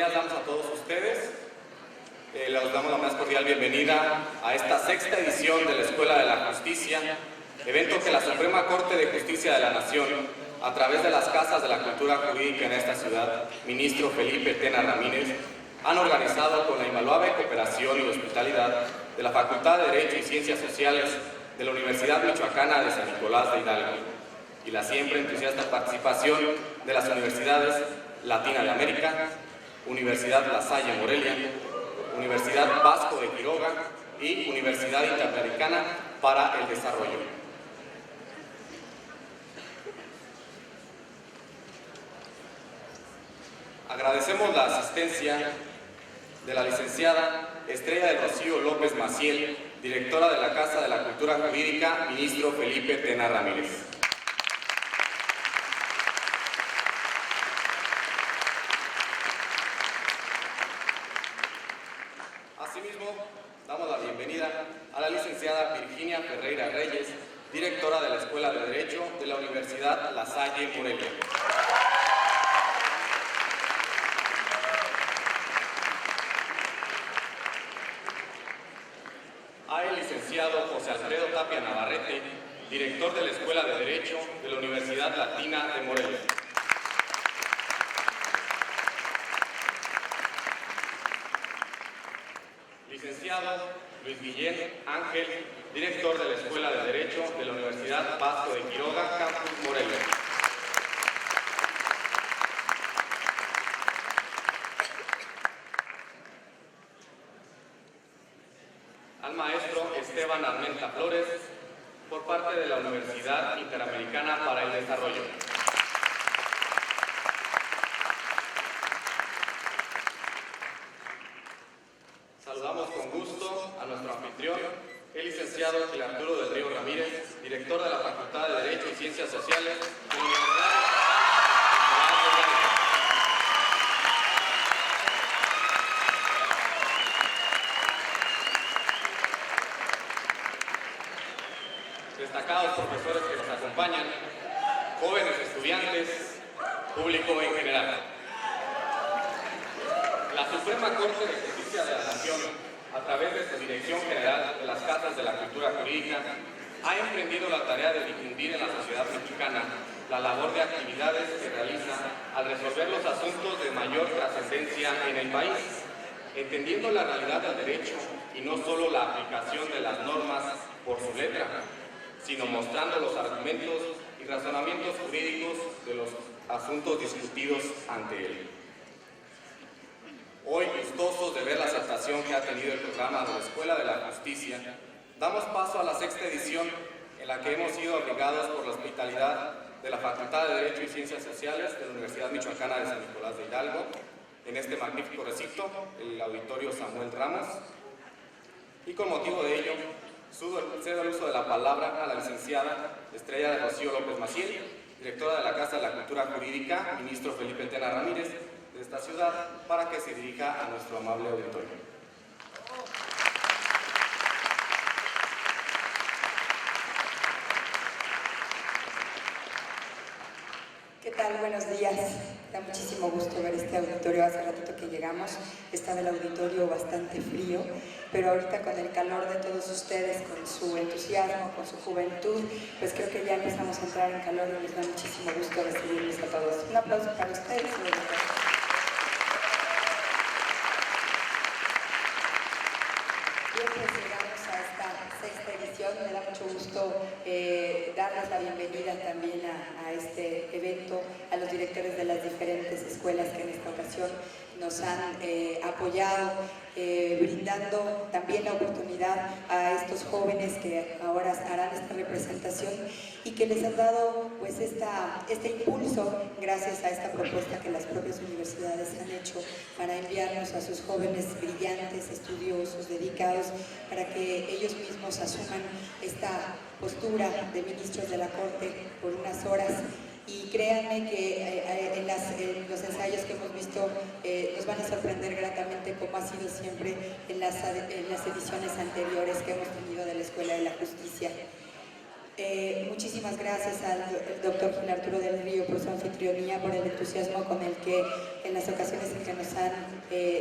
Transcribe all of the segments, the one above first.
días damos a todos ustedes. Les damos la más cordial bienvenida a esta sexta edición de la Escuela de la Justicia, evento que la Suprema Corte de Justicia de la Nación, a través de las Casas de la Cultura Jurídica en esta ciudad, ministro Felipe Tena Ramírez, han organizado con la invaluable cooperación y hospitalidad de la Facultad de Derecho y Ciencias Sociales de la Universidad Michoacana de San Nicolás de Hidalgo y la siempre entusiasta participación de las universidades Latina de América, Universidad La Salle Morelia, Universidad Vasco de Quiroga y Universidad Interamericana para el Desarrollo. Agradecemos la asistencia de la licenciada Estrella del Rocío López Maciel, directora de la Casa de la Cultura Jurídica, ministro Felipe Tena Ramírez. Asimismo, damos la bienvenida a la licenciada Virginia Ferreira Reyes, directora de la Escuela de Derecho de la Universidad La Salle Morelia. A el licenciado José Alfredo Tapia Navarrete, director de la Escuela de Derecho de la Universidad Latina de Morelia. Licenciado Luis Guillén Ángel, director de la Escuela de Derecho de la Universidad Vasco de Quiroga, Campus Morelia. Al maestro Esteban Armenta Flores, por parte de la Universidad Interamericana para el Desarrollo. Saludamos con gusto a nuestro anfitrión, el licenciado Gil Arturo del Río Ramírez, director de la Facultad de Derecho y Ciencias Sociales de la Universidad de destacados profesores que nos acompañan, jóvenes estudiantes, público en general. La Suprema Corte de Justicia de la Nación, a través de su Dirección General de las Casas de la Cultura Jurídica, ha emprendido la tarea de difundir en la sociedad mexicana la labor de actividades que realiza al resolver los asuntos de mayor trascendencia en el país, entendiendo la realidad del derecho y no solo la aplicación de las normas por su letra, sino mostrando los argumentos y razonamientos jurídicos de los asuntos discutidos ante él. Hoy, gustosos de ver la aceptación que ha tenido el programa de la Escuela de la Justicia, damos paso a la sexta edición en la que hemos sido obligados por la hospitalidad de la Facultad de Derecho y Ciencias Sociales de la Universidad Michoacana de San Nicolás de Hidalgo, en este magnífico recinto, el Auditorio Samuel Ramos, y con motivo de ello, cedo el uso de la palabra a la licenciada Estrella del Rocío López Maciel, directora de la Casa de la Cultura Jurídica, ministro Felipe Tena Ramírez, de esta ciudad, para que se dirija a nuestro amable auditorio. ¿Qué tal? Buenos días. Da muchísimo gusto ver este auditorio. Hace ratito que llegamos estaba el auditorio bastante frío, pero ahorita con el calor de todos ustedes, con su entusiasmo, con su juventud, pues creo que ya empezamos a entrar en calor y nos da muchísimo gusto recibirles a todos. Un aplauso para ustedes. Bien, pues llegamos a esta sexta edición. Me da mucho gusto darles la bienvenida también a este evento, a los directores de las diferentes escuelas que en esta ocasión nos han apoyado, brindando también la oportunidad a estos jóvenes que ahora harán esta representación y que les han dado pues este impulso gracias a esta propuesta que las propias universidades han hecho para enviarnos a sus jóvenes brillantes, estudiosos, dedicados, para que ellos mismos asuman esta postura de ministros de la Corte por unas horas. Y créanme que en los ensayos que hemos visto nos van a sorprender gratamente, como ha sido siempre en las ediciones anteriores que hemos tenido de la Escuela de la Justicia. Muchísimas muchísimas gracias al doctor Gil Arturo del Río por su anfitrionía, por el entusiasmo con el que en las ocasiones en que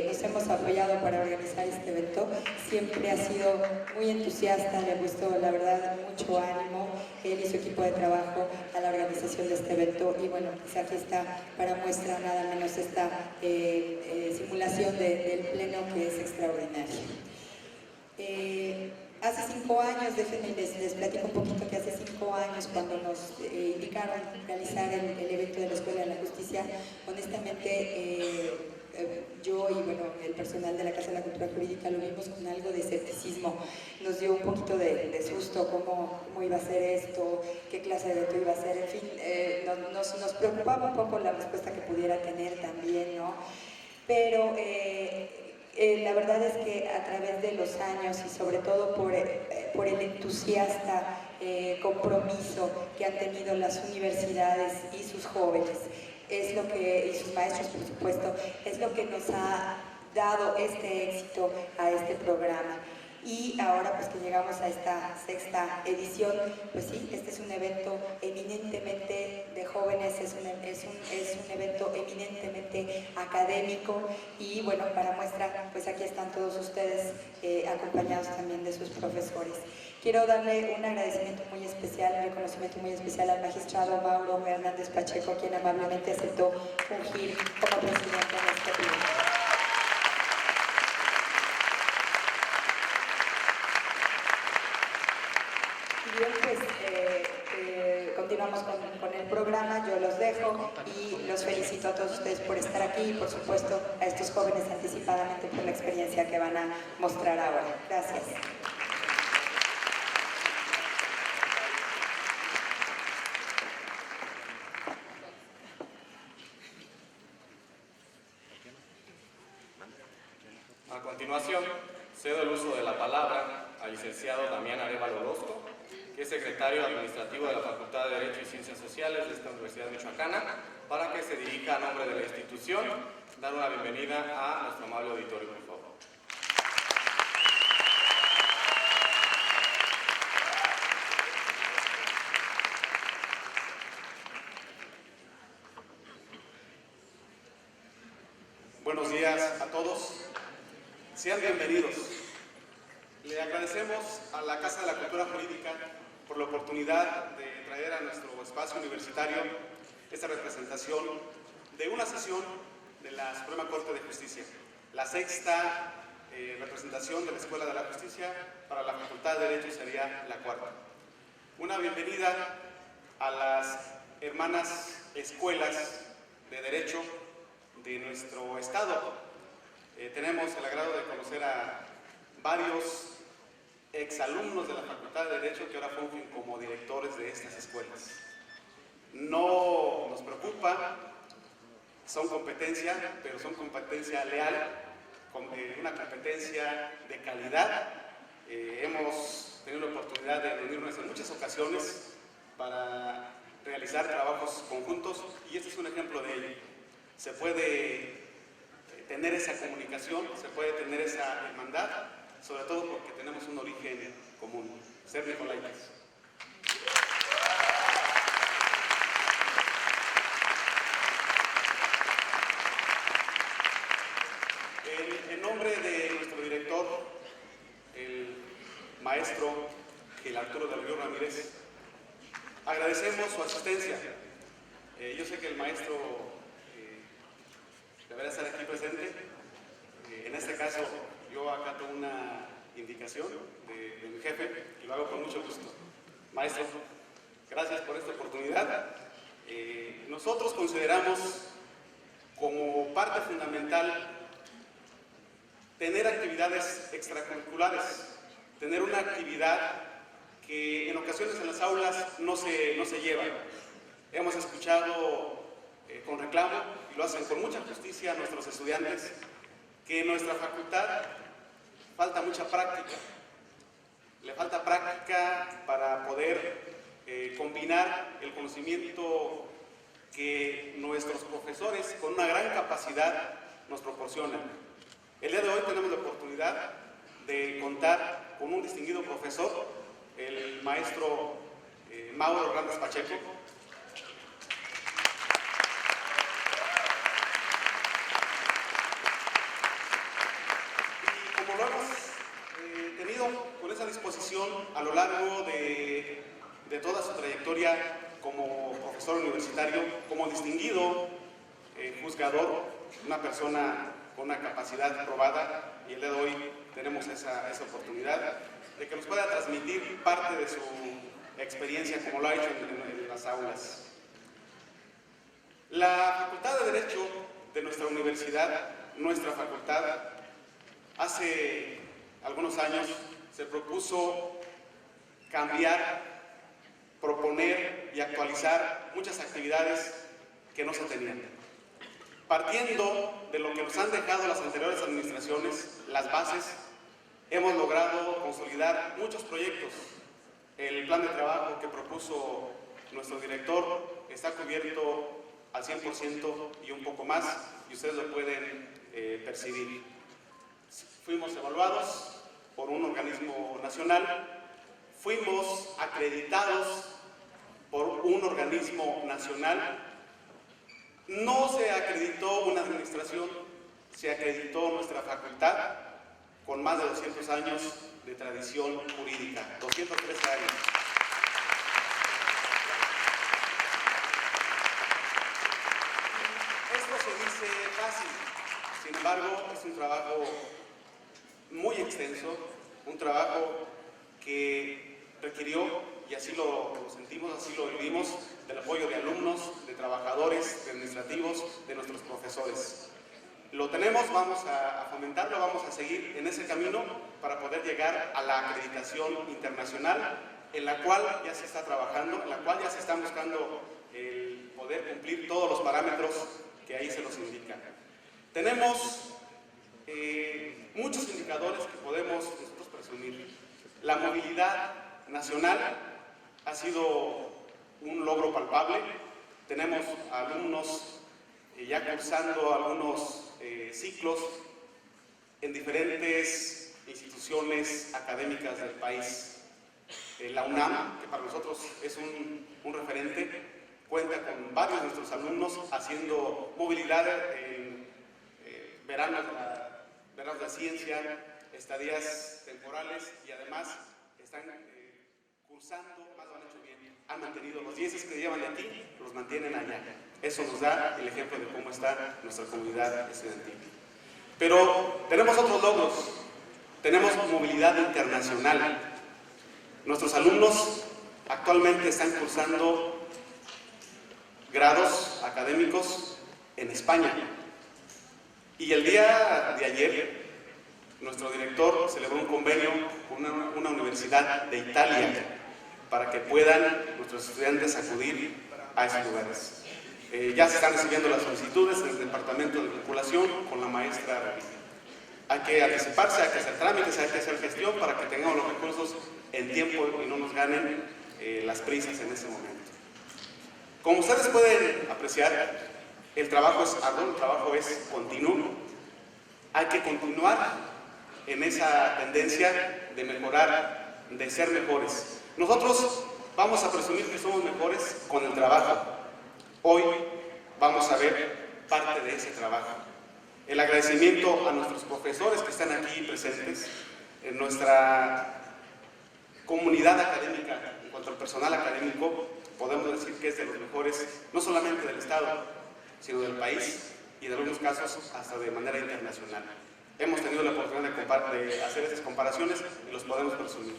nos hemos apoyado para organizar este evento. Siempre ha sido muy entusiasta, le ha puesto la verdad mucho ánimo, él y su equipo de trabajo a la organización de este evento. Y bueno, pues aquí está para muestra nada menos esta simulación del pleno, que es extraordinaria. Hace 5 años, déjenme les platico un poquito que hace 5 años, cuando nos indicaron realizar el evento de la Escuela de la Justicia, honestamente yo y bueno, el personal de la Casa de la Cultura Jurídica lo vimos con algo de escepticismo. Nos dio un poquito de susto cómo iba a ser esto, qué clase de evento iba a ser, en fin, nos preocupaba un poco la respuesta que pudiera tener también, ¿no? Pero la verdad es que a través de los años y sobre todo por el entusiasta compromiso que han tenido las universidades y sus jóvenes, y sus maestros, por supuesto, es lo que nos ha dado este éxito a este programa. Y ahora pues que llegamos a esta 6ª edición, pues sí, este es un evento eminentemente de jóvenes, es un evento eminentemente académico. Y bueno, para muestra, pues aquí están todos ustedes acompañados también de sus profesores. Quiero darle un agradecimiento muy especial, un reconocimiento muy especial al magistrado Mauro Hernández Pacheco, quien amablemente aceptó fungir como presidente de este evento. Bien, pues continuamos con el programa. Yo los dejo y los felicito a todos ustedes por estar aquí y por supuesto a estos jóvenes anticipadamente por la experiencia que van a mostrar ahora. Gracias. A continuación, cedo el uso de la palabra al licenciado Damián Arévalo Orozco, que es secretario administrativo de la Facultad de Derecho y Ciencias Sociales de esta Universidad Michoacana, para que se dirija a nombre de la institución, dar una bienvenida a nuestro amable auditorio, por favor. Buenos días a todos. Sean bienvenidos. Le agradecemos a la Casa de la Cultura Jurídica por la oportunidad de traer a nuestro espacio universitario esta representación de una sesión de la Suprema Corte de Justicia, la 6ª representación de la Escuela de la Justicia. Para la Facultad de Derecho sería la 4ª. Una bienvenida a las hermanas escuelas de Derecho de nuestro estado. Tenemos el agrado de conocer a varios exalumnos de la Facultad de Derecho que ahora fungen como directores de estas escuelas. No nos preocupa, son competencia, pero son competencia leal, una competencia de calidad. Hemos tenido la oportunidad de reunirnos en muchas ocasiones para realizar trabajos conjuntos y este es un ejemplo de ello. Se puede tener esa comunicación, se puede tener esa hermandad, sobre todo porque tenemos un origen común, ser nicolaitas. En nombre de nuestro director, el maestro Gil Arturo del Río Ramírez, agradecemos su asistencia. Yo sé que el maestro deberá estar aquí presente. En este caso, yo acato una indicación de mi jefe y lo hago con mucho gusto. Maestro, gracias por esta oportunidad. Nosotros consideramos como parte fundamental tener actividades extracurriculares, tener una actividad que en ocasiones en las aulas no se lleva. Hemos escuchado con reclamo, y lo hacen con mucha justicia nuestros estudiantes, que en nuestra facultad falta mucha práctica. Le falta práctica para poder combinar el conocimiento que nuestros profesores con una gran capacidad nos proporcionan. El día de hoy tenemos la oportunidad de contar con un distinguido profesor, el maestro Mauro Hernández Pacheco. Y como lo hemos tenido con esa disposición a lo largo de toda su trayectoria como profesor universitario, como distinguido juzgador, una persona con una capacidad probada, y el día de hoy tenemos esa oportunidad de que nos pueda transmitir parte de su experiencia como lo ha hecho en las aulas. La Facultad de Derecho de nuestra universidad, nuestra facultad, hace algunos años se propuso cambiar, proponer y actualizar muchas actividades que no se tenían. Partiendo de lo que nos han dejado las anteriores administraciones, las bases, hemos logrado consolidar muchos proyectos. El plan de trabajo que propuso nuestro director está cubierto al 100% y un poco más, y ustedes lo pueden percibir. Fuimos evaluados por un organismo nacional, fuimos acreditados por un organismo nacional. No se acreditó una administración, se acreditó nuestra facultad con más de 200 años de tradición jurídica, 213 años. Esto se dice fácil, sin embargo es un trabajo muy extenso, un trabajo que requirió, y así lo sentimos, así lo vivimos, del apoyo de alumnos, de trabajadores, de administrativos, de nuestros profesores. Lo tenemos, vamos a fomentarlo, vamos a seguir en ese camino para poder llegar a la acreditación internacional, en la cual ya se está trabajando, en la cual ya se están buscando el poder cumplir todos los parámetros que ahí se nos indican. Tenemos muchos indicadores que podemos nosotros presumir. La movilidad nacional ha sido un logro palpable. Tenemos alumnos ya cursando algunos ciclos en diferentes instituciones académicas del país. La UNAM, que para nosotros es un referente, cuenta con varios de nuestros alumnos haciendo movilidad en veranos de ciencia, estadías temporales, y además están cursando, más lo han hecho bien, han mantenido los 10 que llevan de aquí, los mantienen allá. Eso nos da el ejemplo de cómo está nuestra comunidad estudiantil. Pero tenemos otros logros, tenemos movilidad internacional. Nuestros alumnos actualmente están cursando grados académicos en España. Y el día de ayer, nuestro director celebró un convenio con una universidad de Italia para que puedan nuestros estudiantes acudir a esos lugares. Ya se están recibiendo las solicitudes en el departamento de vinculación con la maestra Revilla. Hay que anticiparse, hay que hacer trámites, hay que hacer gestión para que tengamos los recursos en tiempo y no nos ganen las prisas en ese momento. Como ustedes pueden apreciar, el trabajo es arduo, el trabajo es continuo. Hay que continuar en esa tendencia de mejorar, de ser mejores. Nosotros vamos a presumir que somos mejores con el trabajo. Hoy vamos a ver parte de ese trabajo. El agradecimiento a nuestros profesores que están aquí presentes, en nuestra comunidad académica, en cuanto al personal académico, podemos decir que es de los mejores, no solamente del Estado, sino del país, y en algunos casos hasta de manera internacional. Hemos tenido la oportunidad de hacer estas comparaciones y los podemos presumir.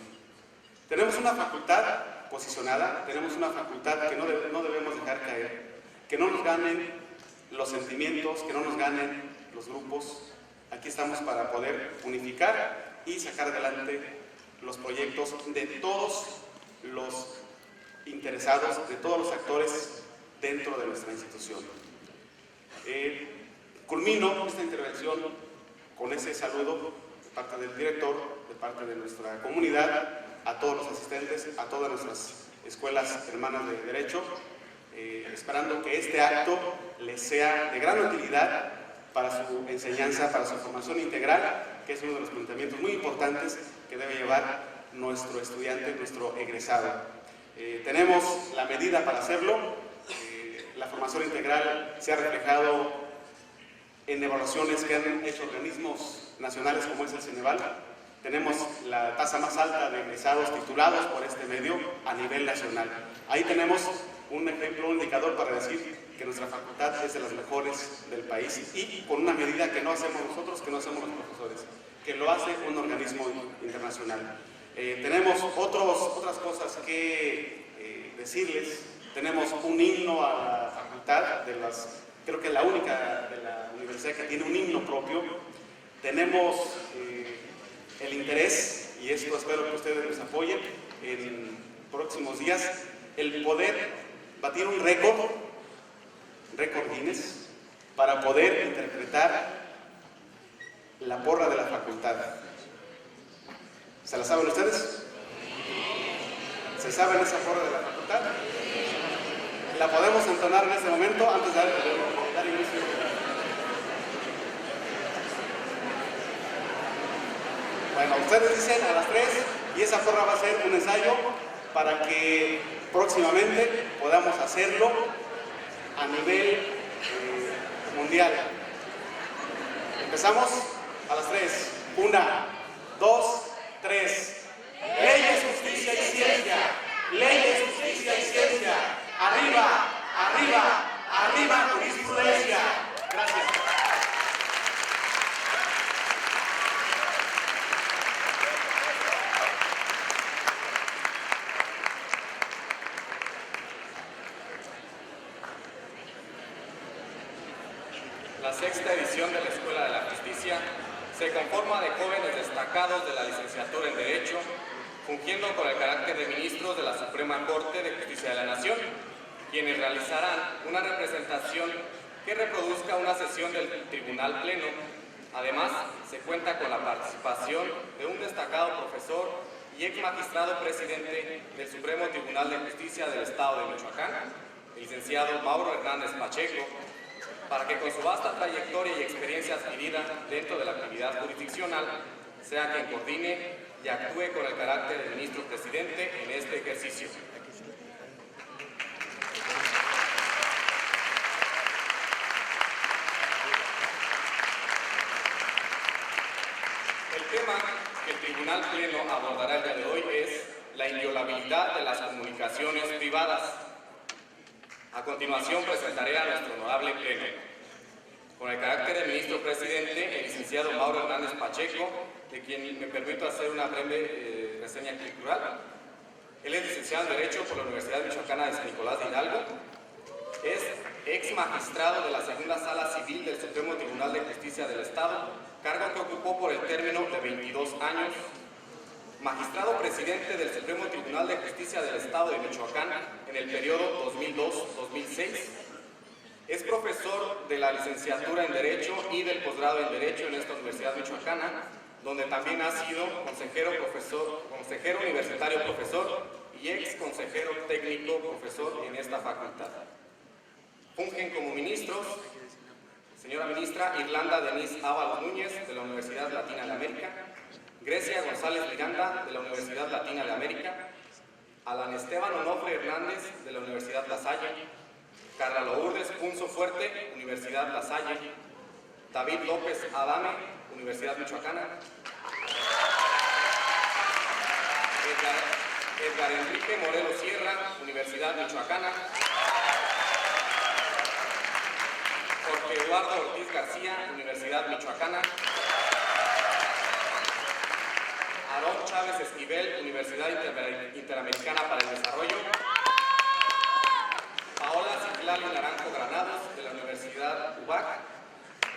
Tenemos una facultad posicionada, tenemos una facultad que no debemos dejar caer, que no nos ganen los sentimientos, que no nos ganen los grupos. Aquí estamos para poder unificar y sacar adelante los proyectos de todos los interesados, de todos los actores dentro de nuestra institución. Culmino esta intervención con ese saludo de parte del director, de parte de nuestra comunidad, a todos los asistentes, a todas nuestras escuelas hermanas de Derecho, esperando que este acto les sea de gran utilidad para su enseñanza, para su formación integral, que es uno de los planteamientos muy importantes que debe llevar nuestro estudiante, nuestro egresado. Tenemos la medida para hacerlo. La formación integral se ha reflejado en evaluaciones que han hecho organismos nacionales como es el Ceneval. Tenemos la tasa más alta de egresados titulados por este medio a nivel nacional. Ahí tenemos un ejemplo, un indicador para decir que nuestra facultad es de las mejores del país y con una medida que no hacemos nosotros, que no hacemos los profesores, que lo hace un organismo internacional. Tenemos otras cosas que decirles. Tenemos un himno a la facultad, creo que es la única de la universidad que tiene un himno propio. Tenemos el interés, y esto espero que ustedes nos apoyen en próximos días, el poder batir un récord Guinness, para poder interpretar la porra de la facultad. ¿Se la saben ustedes? ¿Se saben esa porra de la facultad? La podemos entonar en este momento antes de dar inicio. Bueno, ustedes dicen a las 3 y esa porra va a ser un ensayo para que próximamente podamos hacerlo a nivel mundial. Empezamos a las 3. 1, 2, 3. Leyes, justicia y ciencia. Leyes, justicia y ciencia. Arriba, arriba, arriba jurisprudencia. Gracias. La sexta edición de la Escuela de la Justicia se conforma de jóvenes destacados de la licenciatura en Derecho, fungiendo con el carácter de ministros de la Suprema Corte de Justicia de la Nación, quienes realizarán una representación que reproduzca una sesión del Tribunal Pleno. Además, se cuenta con la participación de un destacado profesor y ex magistrado presidente del Supremo Tribunal de Justicia del Estado de Michoacán, el licenciado Mauro Hernández Pacheco, para que con su vasta trayectoria y experiencia adquirida dentro de la actividad jurisdiccional sea quien coordine y actúe con el carácter de ministro presidente en este ejercicio. El tema que el Tribunal Pleno abordará el día de hoy es la inviolabilidad de las comunicaciones privadas. A continuación presentaré a nuestro honorable Pleno. Con el carácter de ministro presidente, el licenciado Mauro Hernández Pacheco, de quien me permito hacer una breve reseña cultural. Él es licenciado en Derecho por la Universidad Michoacana de San Nicolás de Hidalgo. Es ex magistrado de la Segunda Sala Civil del Supremo Tribunal de Justicia del Estado, cargo que ocupó por el término de 22 años. Magistrado presidente del Supremo Tribunal de Justicia del Estado de Michoacán en el periodo 2002-2006. Es profesor de la licenciatura en Derecho y del posgrado en Derecho en esta Universidad Michoacana, donde también ha sido consejero universitario profesor y ex consejero técnico profesor en esta facultad. Fungen como ministros, señora ministra Irlanda Denise Ábalos Núñez, de la Universidad Latina de América; Grecia González Miranda, de la Universidad Latina de América; Alan Esteban Onofre Hernández, de la Universidad La Salle; Carla Lourdes Punzo Fuerte, Universidad La Salle; David López Adame, Universidad Michoacana; Edgar Enrique Morelos Sierra, Universidad Michoacana; Jorge Eduardo Ortiz García, Universidad Michoacana; Aarón Chávez Esquivel, Universidad Interamericana para el Desarrollo; Paola Citlali Naranjo Granados, de la Universidad UBAC;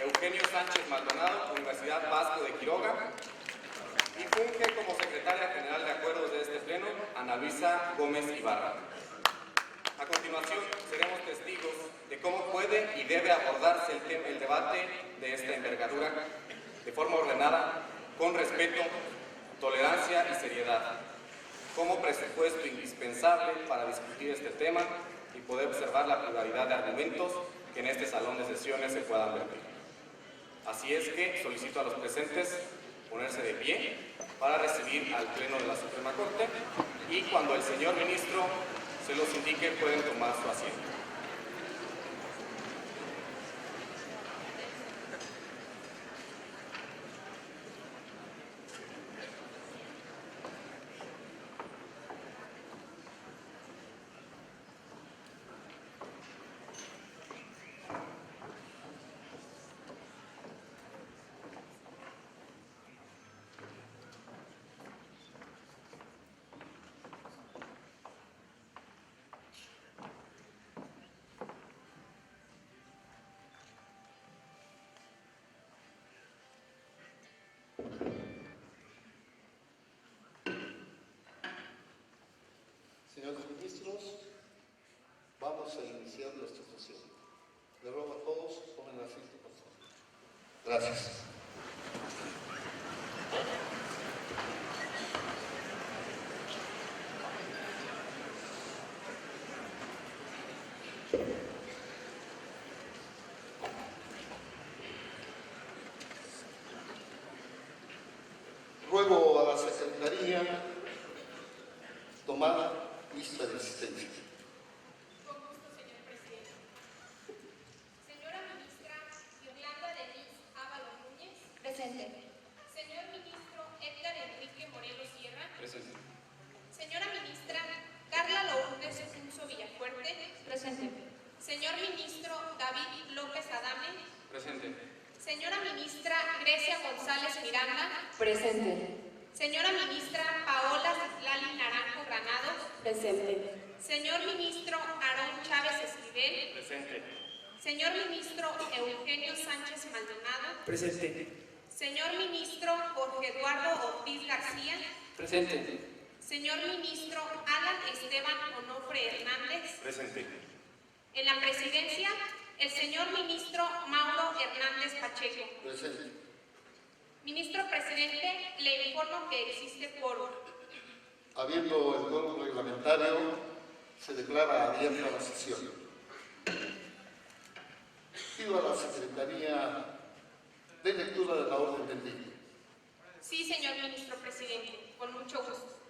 Eugenio Sánchez Maldonado, Universidad Vasco de Quiroga; y funge como secretaria general de acuerdos de este pleno, Ana Luisa Gómez Ibarra. A continuación, seremos testigos de cómo puede y debe abordarse el debate de esta envergadura de forma ordenada, con respeto, tolerancia y seriedad, como presupuesto indispensable para discutir este tema y poder observar la pluralidad de argumentos que en este salón de sesiones se puedan vertir. Así es que solicito a los presentes ponerse de pie para recibir al Pleno de la Suprema Corte y cuando el señor ministro se los indique pueden tomar su asiento. Señores ministros, vamos a iniciar nuestra sesión. Le ruego a todos, tomen asiento, por favor. Gracias. Ruego a la Secretaría tomar lista de asistencia. Con gusto, señor presidente. Señora ministra Yolanda Denise Ábalos Núñez. Presente. Señor ministro Edgar Enrique Morelos Sierra. Presente. Señora ministra Carla Lourdes Unzo Villafuerte. Presente. Señor ministro David López Adame. Presente. Señora ministra Grecia González Miranda. Presente. Señora ministra Paola Citlali Naranjo Granados. Presente. Señor ministro Aarón Chávez Esquivel. Presente. Señor ministro Eugenio Sánchez Maldonado. Presente. Señor ministro Jorge Eduardo Ortiz García. Presente. Señor ministro Alan Esteban Onofre Hernández. Presente. En la presidencia, el señor ministro Mauro Hernández Pacheco. Presente. Ministro presidente, le informo que existe quórum. Habiendo el quórum reglamentario, se declara abierta la sesión. Pido a la Secretaría de lectura de la orden del día. Sí, señor ministro presidente, con mucho gusto.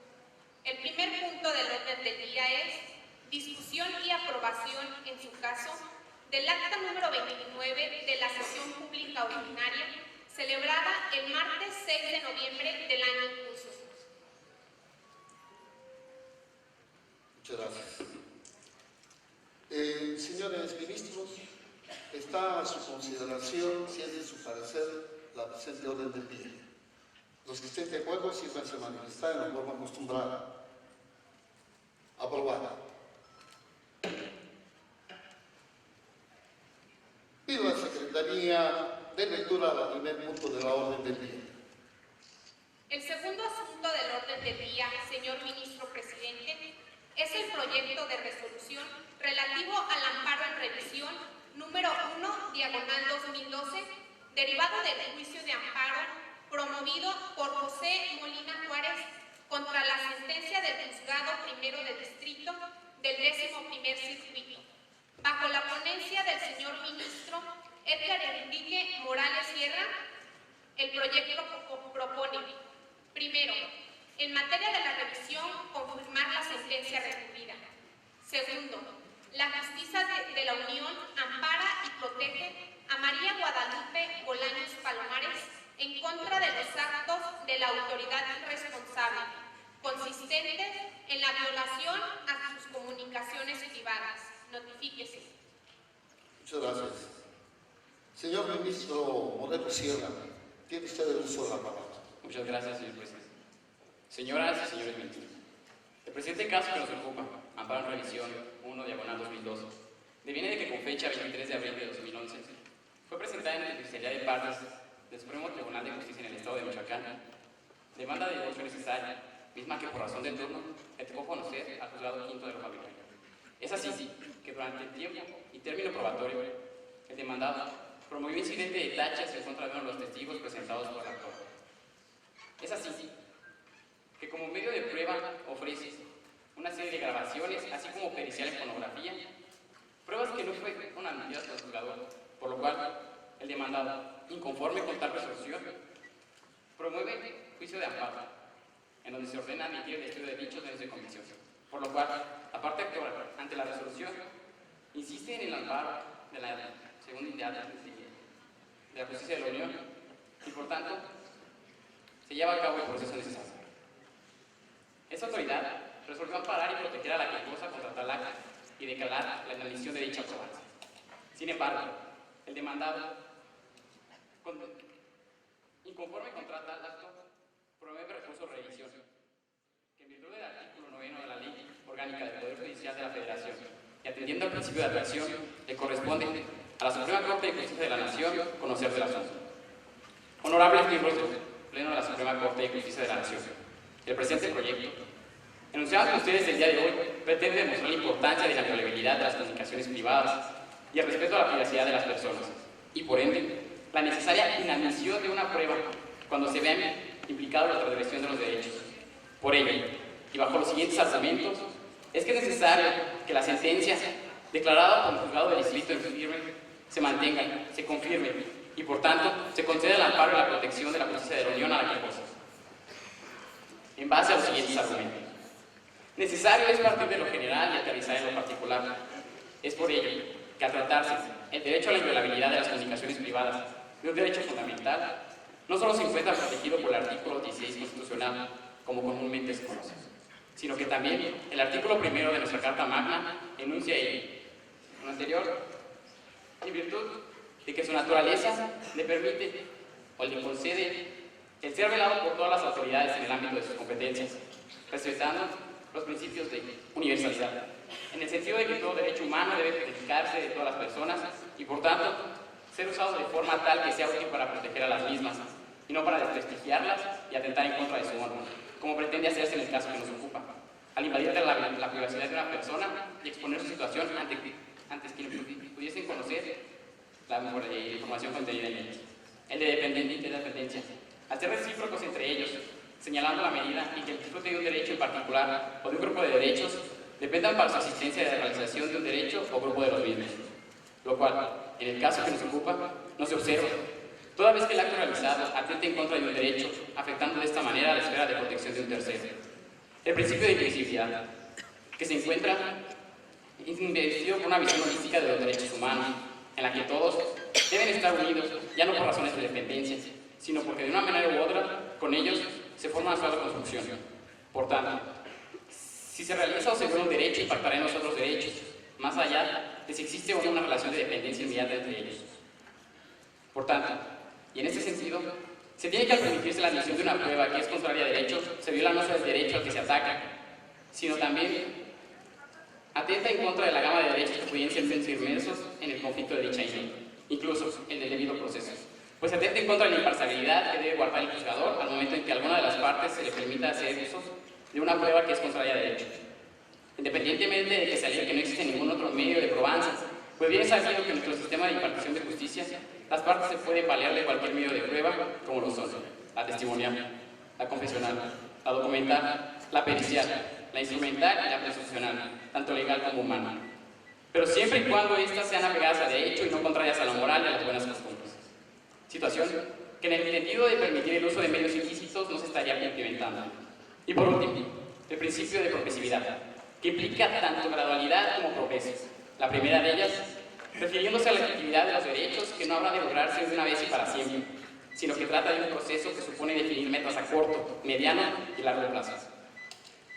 El primer punto del orden del día es discusión y aprobación, en su caso, del acta número 29 de la sesión pública ordinaria celebrada el martes 6 de noviembre del año en curso. Muchas gracias. Señores ministros, está a su consideración, si es de su parecer, la presente orden del día. Los que estén de acuerdo, sírvanse a manifestar en la forma acostumbrada. Aprobada. Pido a la Secretaría de lectura al primer punto de la orden del día. El segundo asunto del orden del día, señor ministro presidente, es el proyecto de resolución relativo al amparo en revisión número 1/2012, derivado del juicio de amparo promovido por José Molina Juárez contra la sentencia del Juzgado Primero de Distrito del 11º Circuito, bajo la ponencia del señor ministro Edgar Enrique Morales Sierra. El proyecto propone, primero, en materia de la revisión, confirmar la sentencia recurrida. Segundo, la justicia de la Unión ampara y protege a María Guadalupe Bolaños Palomares en contra de los actos de la autoridad responsable, consistentes en la violación a sus comunicaciones privadas. Notifíquese. Muchas gracias. Señor ministro Morelos Sierra, tiene usted el uso de la palabra. Muchas gracias, señor presidente. Señoras y señores ministros, el presente caso que nos ocupa, amparo en revisión 1/2012, deviene de que con fecha 23 de abril de 2011 fue presentada en la Oficialía de Partes del Supremo Tribunal de Justicia en el Estado de Michoacán demanda de derecho necesaria, misma que por razón del turno le tocó conocer al Juzgado Quinto de lo Familiar. Es así que durante el tiempo y término probatorio, el demandado promovió incidente de tachas en contra de uno de los testigos presentados por la Corte. Es así que como medio de prueba ofrece una serie de grabaciones, así como pericial en pornografía, pruebas que no fueron admitidas por el juzgador, por lo cual el demandado, inconforme con tal resolución, promueve juicio de amparo, en donde se ordena admitir el estudio de dichos medios de convicción, por lo cual la parte actora, ante la resolución, insiste en el amparo de la segunda unidad de la Justicia de la Unión y, por tanto, se lleva a cabo el proceso necesario. Esta autoridad resolvió amparar y proteger a la quejosa contra tal acta y declarar la inadmisión de dicha probancia. Sin embargo, el demandado, inconforme contra tal acto, promueve recurso de revisión, que en virtud del artículo 9 de la Ley Orgánica del Poder Judicial de la Federación y atendiendo al principio de atracción, le corresponde a la Suprema Corte de Justicia de la Nación conocer del asunto. Honorables miembros del Pleno de la Suprema Corte de Justicia de la Nación, el presente proyecto, enunciado con ustedes el día de hoy, pretende demostrar la importancia de la inviolabilidad de las comunicaciones privadas y el respeto a la privacidad de las personas, y por ende, la necesaria inadmisión de una prueba cuando se vean implicados en la transgresión de los derechos. Por ello, y bajo los siguientes argumentos, es que es necesario que la sentencia declarada por el juzgado del distrito en firme se mantenga, se confirme y, por tanto, se conceda el amparo y la protección de la justicia de la Unión a la quejosa. En base a los siguientes argumentos. Necesario es partir de lo general y aterrizar en lo particular. Es por ello que, al tratarse el derecho a la inviolabilidad de las comunicaciones privadas de un derecho fundamental, no solo se encuentra protegido por el artículo 16 constitucional, como comúnmente se conoce, sino que también el artículo 1 de nuestra Carta Magna enuncia ello. Lo anterior, en virtud de que su naturaleza le permite o le concede el ser velado por todas las autoridades en el ámbito de sus competencias, respetando los principios de universalidad, en el sentido de que todo derecho humano debe practicarse de todas las personas y, por tanto, ser usado de forma tal que sea útil para proteger a las mismas y no para desprestigiarlas y atentar en contra de su honor, como pretende hacerse en el caso que nos ocupa, al invadir la privacidad de una persona y exponer su situación antes que pudiesen conocer la información contenida en ellos. El de dependencia, al ser recíprocos entre ellos, señalando la medida en que el disfrute de un derecho en particular o de un grupo de derechos dependan para su asistencia de la realización de un derecho o grupo de los mismos, lo cual, en el caso que nos ocupa, no se observa, toda vez que el acto realizado atente en contra de un derecho, afectando de esta manera la esfera de protección de un tercero. El principio de indivisibilidad, que se encuentra investido por una visión holística de los derechos humanos, en la que todos deben estar unidos, ya no por razones de dependencia, sino porque de una manera u otra, con ellos, se forma una sola construcción. Por tanto, si se realiza o se viola un derecho, impactará en los otros derechos, más allá de si existe o no una relación de dependencia inmediata entre ellos. Por tanto, y en este sentido, se tiene que al permitirse la admisión de una prueba que es contraria a derechos, se viola no solo el derecho al que se ataca, sino también atenta en contra de la gama de derechos que pudiesen ser inmersos en el conflicto de dicha índole, incluso el del debido proceso, pues atenta en contra de la imparcialidad que debe guardar el juzgador al momento en que a alguna de las partes se le permita hacer uso de una prueba que es contraria a derecho, independientemente de que se alegue que no existe ningún otro medio de probanza, pues bien es sabido que en nuestro sistema de impartición de justicia las partes se pueden valer de cualquier medio de prueba, como lo son la testimonial, la confesional, la documental, la pericial, la instrumental y la presuncional, tanto legal como humana, pero siempre y cuando éstas sean apegadas a derecho y no contrarias a la moral y a las buenas costumbres. Situación que en el sentido de permitir el uso de medios ilícitos no se estaría implementando. Y por último, el principio de progresividad, que implica tanto gradualidad como progreso. La primera de ellas, refiriéndose a la efectividad de los derechos que no habrá de lograrse de una vez y para siempre, sino que trata de un proceso que supone definir metas a corto, mediano y largo plazo.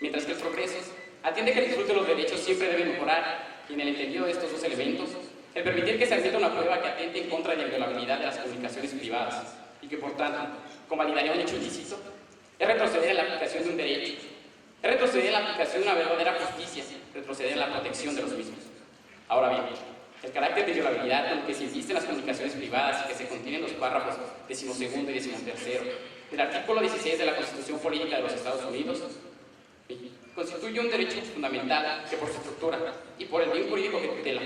Mientras que el progreso atiende que el disfrute de los derechos siempre debe mejorar, y en el entendido de estos dos elementos, el permitir que se admita una prueba que atente en contra de la inviolabilidad de las comunicaciones privadas y que, por tanto, convalidaría un hecho ilícito, es retroceder en la aplicación de un derecho, es retroceder en la aplicación de una verdadera justicia, retroceder en la protección de los mismos. Ahora bien, el carácter de violabilidad con el que se insiste en las comunicaciones privadas y que se contiene en los párrafos 12º y 13º del artículo 16 de la Constitución Política de los Estados Unidos constituye un derecho fundamental que por su estructura y por el bien jurídico que tutela,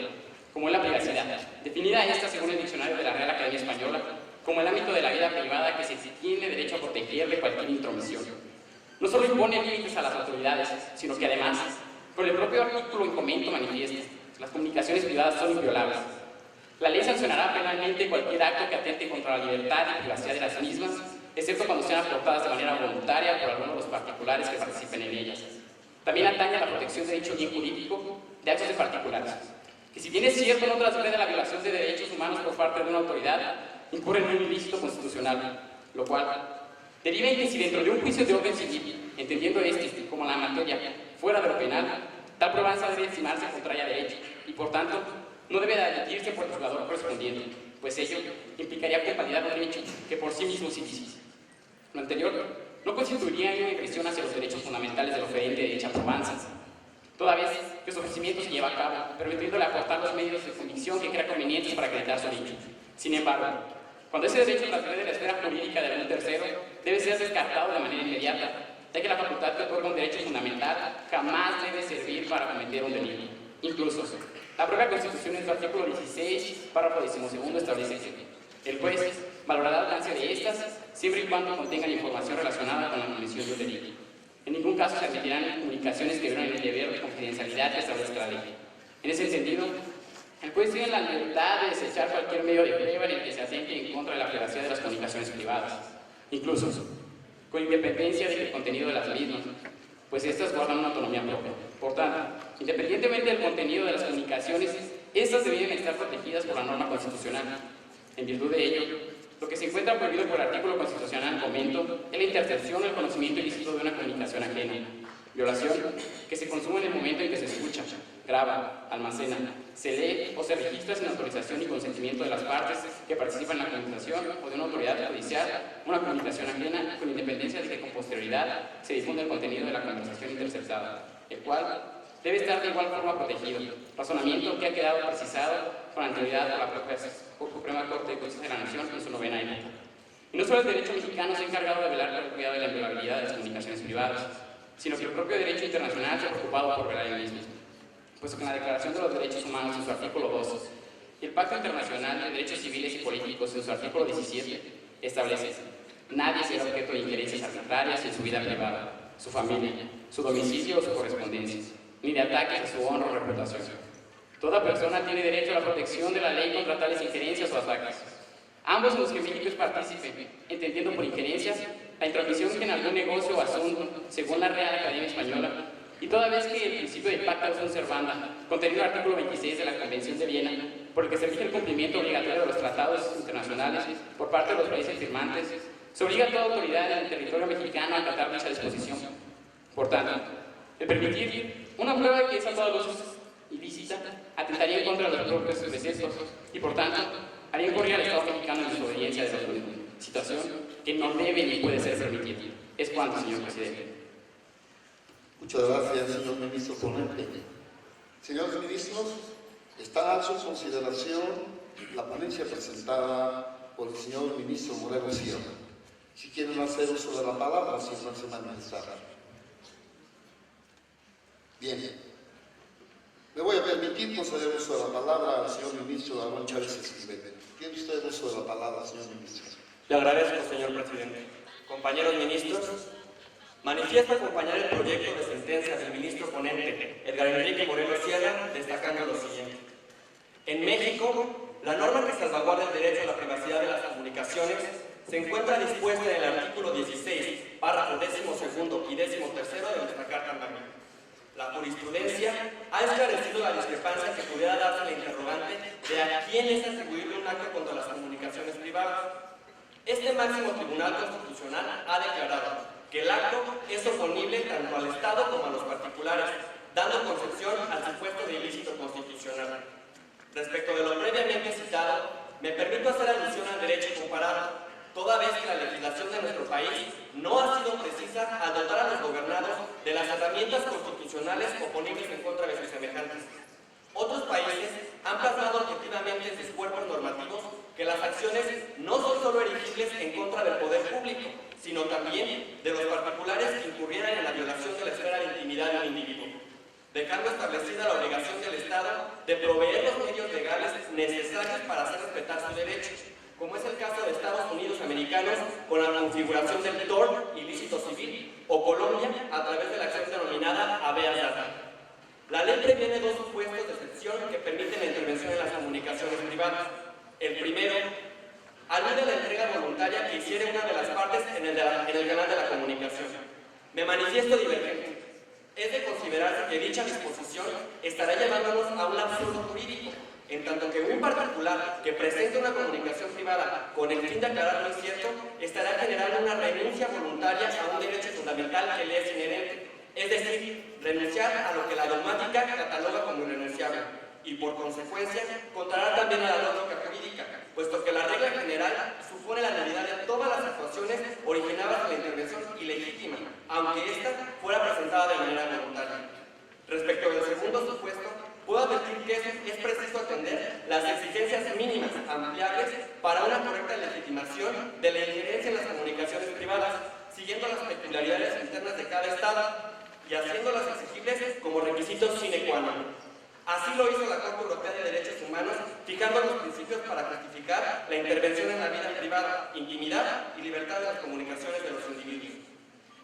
como es la privacidad, definida esta según el diccionario de la Real Academia Española como el ámbito de la vida privada que se tiene derecho a proteger de cualquier intromisión. No solo impone límites a las autoridades, sino que además, por el propio artículo en comento manifiesta, las comunicaciones privadas son inviolables. La ley sancionará penalmente cualquier acto que atente contra la libertad y privacidad de las mismas excepto cuando sean aportadas de manera voluntaria por alguno de los particulares que participen en ellas. También atañe a la protección de dicho bien jurídico de actos de particulares, que si bien es cierto no transgrede la violación de derechos humanos por parte de una autoridad, incurre en un ilícito constitucional, lo cual deriva en que si dentro de un juicio de orden civil, entendiendo este como la materia fuera de lo penal, tal probanza debe estimarse contraria a derecho y por tanto no debe de admitirse por el juzgador correspondiente, pues ello implicaría convalidar un hecho que por sí mismo es ilícito. Lo anterior no constituiría una agresión hacia los derechos fundamentales del oferente de dicha probanza, toda vez que su ofrecimiento se lleva a cabo, permitiéndole aportar los medios de convicción que crea convenientes para acreditar su dicho. Sin embargo, cuando ese derecho transgrede la esfera jurídica de algún tercero, debe ser descartado de manera inmediata, ya que la facultad que otorga un derecho fundamental jamás debe servir para cometer un delito. Incluso, la propia Constitución en su artículo 16, párrafo 12, establece que el juez valorará el alcance de estas siempre y cuando contengan información relacionada con la comisión de un delito. En ningún caso se admitirán comunicaciones que violen el deber de confidencialidad que establezca la ley. En ese sentido, el juez tiene la libertad de desechar cualquier medio de prueba en el que se atente en contra de la privacidad de las comunicaciones privadas, incluso con independencia del contenido de las mismas, pues estas guardan una autonomía propia. Por tanto, independientemente del contenido de las comunicaciones, estas deberían estar protegidas por la norma constitucional. En virtud de ello, lo que se encuentra prohibido por el artículo constitucional, comento, es la intercepción o el conocimiento ilícito de una comunicación ajena, violación que se consume en el momento en que se escucha, graba, almacena, se lee o se registra sin autorización y consentimiento de las partes que participan en la comunicación o de una autoridad judicial, una comunicación ajena con independencia de que con posterioridad se difunde el contenido de la conversación interceptada, el cual debe estar de igual forma protegido, razonamiento que ha quedado precisado con anterioridad por la propia Suprema Corte de Justicia de la Nación en su 9ª enmienda. Y no solo el derecho mexicano se ha encargado de velar por el cuidado de la inviolabilidad de las comunicaciones privadas, sino que el propio derecho internacional se ha preocupado por velar el mismo, puesto que en la Declaración de los Derechos Humanos en su artículo 2 y el Pacto Internacional de Derechos Civiles y Políticos en su artículo 17 establece: nadie será objeto de injerencias arbitrarias en su vida privada, su familia, su domicilio o su correspondencia, ni de ataques a su honra o reputación. Toda persona tiene derecho a la protección de la ley contra tales injerencias o ataques, ambos en los que México es partícipe, entendiendo por injerencias la intromisión que en algún negocio o asunto, según la Real Academia Española, y toda vez que el principio de pacta sunt servanda, contenido en el artículo 26 de la Convención de Viena, por el que se rige el cumplimiento obligatorio de los tratados internacionales por parte de los países firmantes, se obliga a toda autoridad en el territorio mexicano a acatar dicha disposición. Por tanto, el permitir una prueba que es a todas luces ilícita atentaría en contra de los propios preceptos y, por tanto, haría incurrir al Estado mexicano en desobediencia de los mismos, situación que no debe ni puede ser permitida. Es cuanto, señor presidente. Muchas gracias, señor ministro ponente. Señores ministros, está a su consideración la ponencia presentada por el señor ministro Morelos Sierra. Si quieren hacer uso de la palabra, si no se manifestar. Bien. Me voy a permitir conceder uso de la palabra al señor ministro Aarón Chávez Esquivel. ¿Tiene usted uso de la palabra, señor ministro? Le agradezco, señor presidente. Compañeros ministros, manifiesto acompañar el proyecto de sentencia del ministro ponente, Edgar Enrique Morelos Sierra, destacando lo siguiente. En México, la norma que salvaguarda el derecho a la privacidad de las comunicaciones se encuentra dispuesta en el artículo 16, párrafo 12º y 13º de nuestra Carta Magna. La jurisprudencia ha esclarecido la discrepancia que pudiera darse a la interrogante de a quién es atribuible un acto contra las comunicaciones privadas. Este máximo tribunal constitucional ha declarado que el acto es oponible tanto al Estado como a los particulares, dando concepción al supuesto de ilícito constitucional. Respecto de lo previamente citado, me permito hacer alusión al derecho comparado, toda vez que la legislación de nuestro país no ha sido precisa al dotar a los gobernados de las herramientas constitucionales oponibles en contra de sus semejantes. Otros países han plasmado objetivamente en sus cuerpos normativos que las acciones no son solo erigibles en contra del poder público, sino también de los particulares que incurrieran en la violación de la esfera de intimidad de un individuo, dejando establecida la obligación del Estado de proveer los medios legales necesarios para hacer respetar su derecho, como es el caso de Estados Unidos americanos con la configuración del tort ilícito civil, o Colombia a través de la acción denominada habeas data. La ley previene dos supuestos de excepción que permiten la intervención en las comunicaciones privadas. El primero alude a la entrega voluntaria que hiciera una de las partes en el canal de la comunicación. Me manifiesto divergente. Es de considerarse que dicha disposición estará llevándonos a un absurdo jurídico, en tanto que un particular que presente una comunicación privada con el fin de aclarar lo incierto estará generando una renuncia voluntaria a un derecho fundamental que le es inherente, es decir, renunciar a lo que la dogmática cataloga como irrenunciable, y por consecuencia contrará también a la lógica jurídica, puesto que la regla general supone la nulidad de todas las actuaciones originadas de la intervención ilegítima, aunque ésta fuera presentada de manera voluntaria. Respecto del segundo supuesto, puedo advertir que es preciso atender las exigencias mínimas ampliables para una correcta legitimación de la injerencia en las comunicaciones privadas, siguiendo las peculiaridades internas de cada Estado y haciéndolas exigibles como requisitos sine qua non. Así lo hizo la Corte Europea de Derechos Humanos, fijando los principios para justificar la intervención en la vida privada, intimidad y libertad de las comunicaciones de los individuos.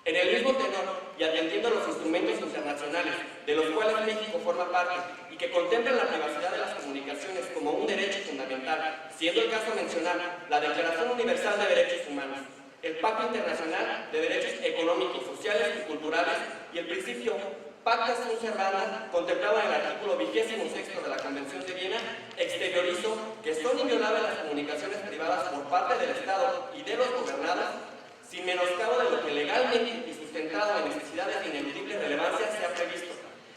En el mismo tenor, y atendiendo los instrumentos internacionales, de los cuales México forma parte, y que contemplan la privacidad de las comunicaciones como un derecho fundamental, siendo el caso mencionar la Declaración Universal de Derechos Humanos, el Pacto Internacional de Derechos Económicos, Sociales y Culturales, y el principio Pacta sunt servanda, contemplado en el artículo 26 de la Convención de Viena, exteriorizo que son inviolables las comunicaciones privadas por parte del Estado y de los gobernados, sin menoscabo de lo que legalmente y sustentado en necesidades de ineludible relevancia se ha previsto,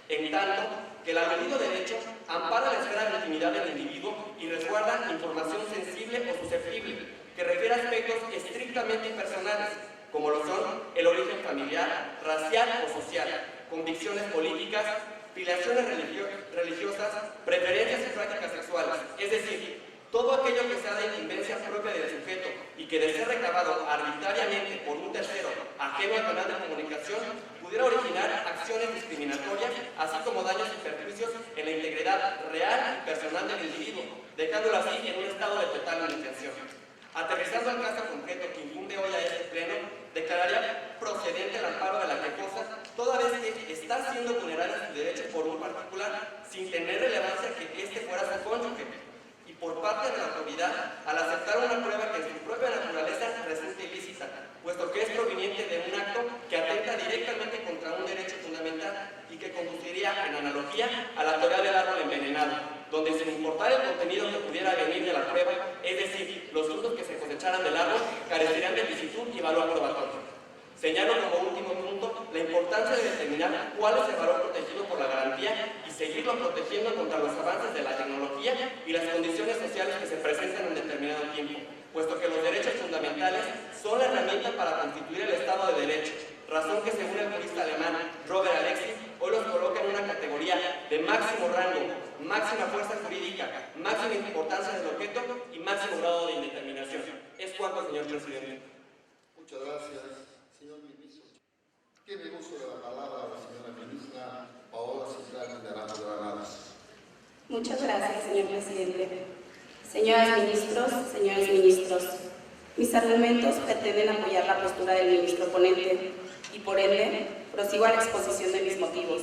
en tanto que el aludido derecho ampara la esfera de intimidad del individuo y resguarda información sensible o susceptible, que refiere a aspectos estrictamente personales, como lo son el origen familiar, racial o social, convicciones políticas, filiaciones religiosas, preferencias y prácticas sexuales, es decir, todo aquello que sea de incumbencia propia del sujeto y que de ser recabado arbitrariamente por un tercero ajeno al canal de comunicación pudiera originar acciones discriminatorias, así como daños y perjuicios en la integridad real y personal del individuo, dejándolo así en un estado de total indefensión. Aterrizando al caso concreto que incumbe hoy a este pleno, declararía procedente el amparo de la quejosa, toda vez que está siendo vulnerado su derecho por un particular, sin tener relevancia que éste fuera su cónyuge, y por parte de la autoridad, al aceptar una prueba que en su propia naturaleza resulta ilícita, puesto que es proveniente de un acto que atenta directamente contra un derecho fundamental y que conduciría en analogía a la teoría del árbol envenenado, donde sin importar el contenido que pudiera venir de la prueba, es decir, los frutos que se cosecharan del árbol, carecerían de licitud y valor probatorio. Señalo como último punto la importancia de determinar cuál es el valor protegido por la garantía y seguirlo protegiendo contra los avances de la tecnología y las condiciones sociales que se presentan en determinado tiempo, puesto que los derechos fundamentales son la herramienta para constituir el Estado de Derecho, razón que según el jurista alemán Robert Alexis, hoy los coloca en una categoría de máximo rango, máxima fuerza jurídica, máxima importancia del objeto y máximo grado de indeterminación. Es cuanto, señor presidente. Muchas gracias, señor ministro. Tiene uso de la palabra la señora ministra Paola Citlali de Granados. Muchas gracias, señor presidente. Señoras ministros, señores ministros, mis argumentos pretenden apoyar la postura del ministro ponente y, por ende, prosigo a la exposición de mis motivos.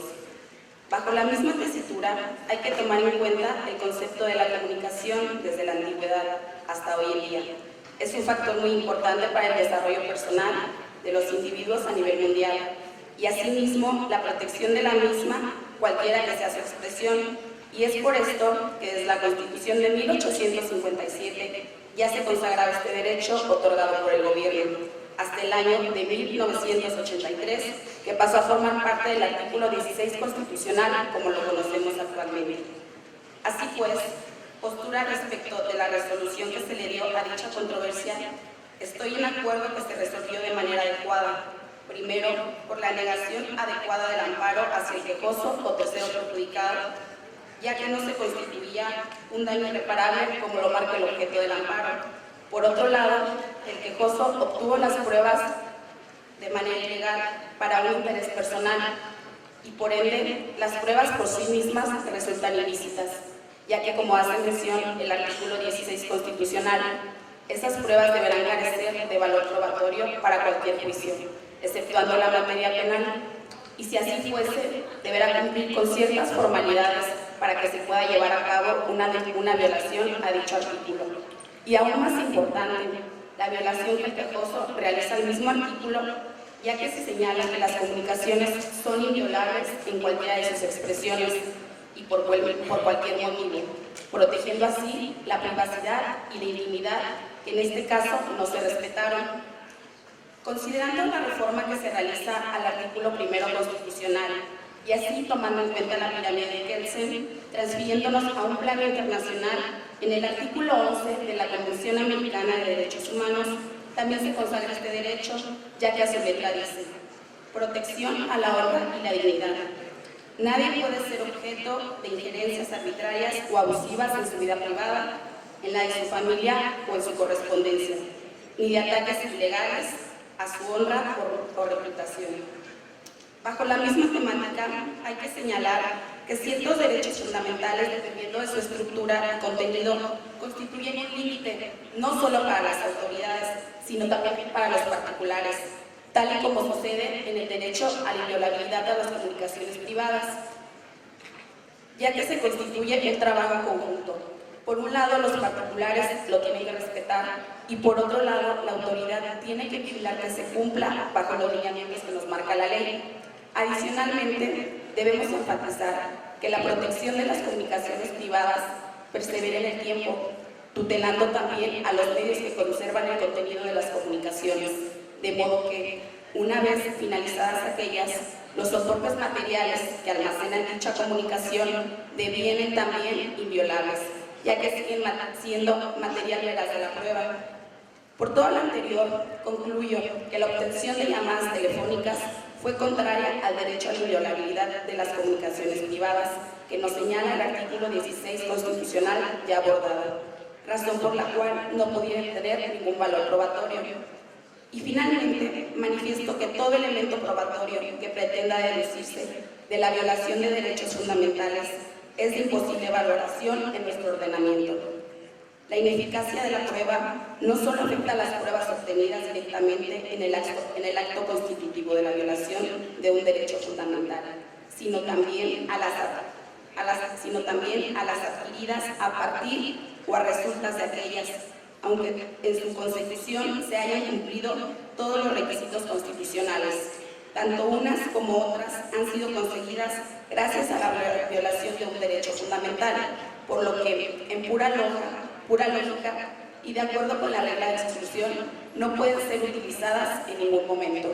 Bajo la misma tesitura, hay que tomar en cuenta el concepto de la comunicación desde la antigüedad hasta hoy en día. Es un factor muy importante para el desarrollo personal de los individuos a nivel mundial y, asimismo, la protección de la misma, cualquiera que sea su expresión, y es por esto que desde la Constitución de 1857 ya se consagraba este derecho otorgado por el gobierno, hasta el año de 1983, que pasó a formar parte del artículo 16 constitucional, como lo conocemos actualmente. Así pues, postura respecto de la resolución que se le dio a dicha controversia, estoy en acuerdo que se resolvió de manera adecuada, primero, por la negación adecuada del amparo hacia el quejoso o tercero perjudicado, ya que no se constituía un daño irreparable como lo marca el objeto del amparo. Por otro lado, el quejoso obtuvo las pruebas de manera ilegal para un interés personal y, por ende, las pruebas por sí mismas resultan ilícitas, ya que, como hace mención el artículo 16 constitucional, esas pruebas deberán carecer de valor probatorio para cualquier juicio, exceptuando la materia penal, y si así fuese, deberá cumplir con ciertas formalidades para que se pueda llevar a cabo una violación a dicho artículo. Y aún más importante, la violación que el quejoso realiza al mismo artículo, ya que se señala que las comunicaciones son inviolables en cualquiera de sus expresiones y por cualquier motivo, protegiendo así la privacidad y la intimidad que en este caso no se respetaron. Considerando la reforma que se realiza al artículo 1 constitucional y así tomando en cuenta la pirámide de Kelsen, transfiriéndonos a un plano internacional, en el artículo 11 de la Convención Americana de Derechos Humanos también se consagra este derecho, ya que a su letra dice: protección a la honra y la dignidad. Nadie puede ser objeto de injerencias arbitrarias o abusivas en su vida privada, en la de su familia o en su correspondencia, ni de ataques ilegales a su honra o reputación. Bajo la misma temática, hay que señalar que ciertos derechos fundamentales, dependiendo de su estructura y contenido, constituyen un límite no solo para las autoridades, sino también para los particulares, tal y como sucede en el derecho a la inviolabilidad de las comunicaciones privadas, ya que se constituye un trabajo conjunto. Por un lado, los particulares lo tienen que respetar y por otro lado, la autoridad tiene que vigilar que se cumpla bajo los lineamientos que nos marca la ley. Adicionalmente, debemos enfatizar que la protección de las comunicaciones privadas persevera en el tiempo, tutelando también a los medios que conservan el contenido de las comunicaciones, de modo que, una vez finalizadas aquellas, los soportes materiales que almacenan dicha comunicación devienen también inviolables, ya que siguen siendo material veraz de la prueba. Por todo lo anterior, concluyo que la obtención de llamadas telefónicas fue contraria al derecho a la inviolabilidad de las comunicaciones privadas, que nos señala el artículo 16 constitucional ya abordado, razón por la cual no pudieron tener ningún valor probatorio. Y finalmente, manifiesto que todo elemento probatorio que pretenda deducirse de la violación de derechos fundamentales es de imposible valoración en nuestro ordenamiento. La ineficacia de la prueba no solo afecta a las pruebas obtenidas directamente en el acto constitutivo de la violación de un derecho fundamental, sino también a las adquiridas a partir o a resultas de aquellas, aunque en su consecución se hayan cumplido todos los requisitos constitucionales. Tanto unas como otras han sido conseguidas gracias a la violación de un derecho fundamental, por lo que, en pura lógica y de acuerdo con la regla de exclusión, no pueden ser utilizadas en ningún momento.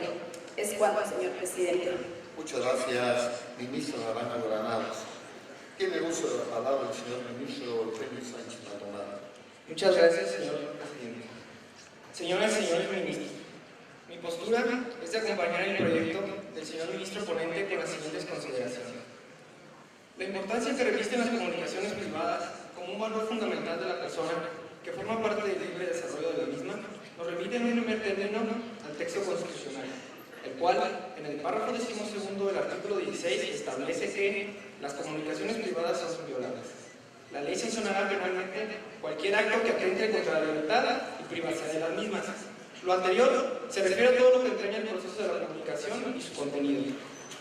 Es cuanto, señor presidente. Muchas gracias, ministro Naranjo Granados. Tiene uso de la palabra el señor ministro Eugenio Sánchez Maldonado. Muchas gracias, señor presidente. Señoras y señores ministros, mi postura es de acompañar el proyecto del señor ministro ponente con las siguientes consideraciones. La importancia que revisten las comunicaciones privadas como un valor fundamental de la persona que forma parte del libre desarrollo de la misma, nos remite en un primer término al texto constitucional, el cual, en el párrafo 12º del artículo 16, establece que las comunicaciones privadas son inviolables. La ley sancionará penalmente cualquier acto que atente contra la libertad y privacidad de las mismas. Lo anterior se refiere a todo lo que entraña el proceso de la comunicación y su contenido,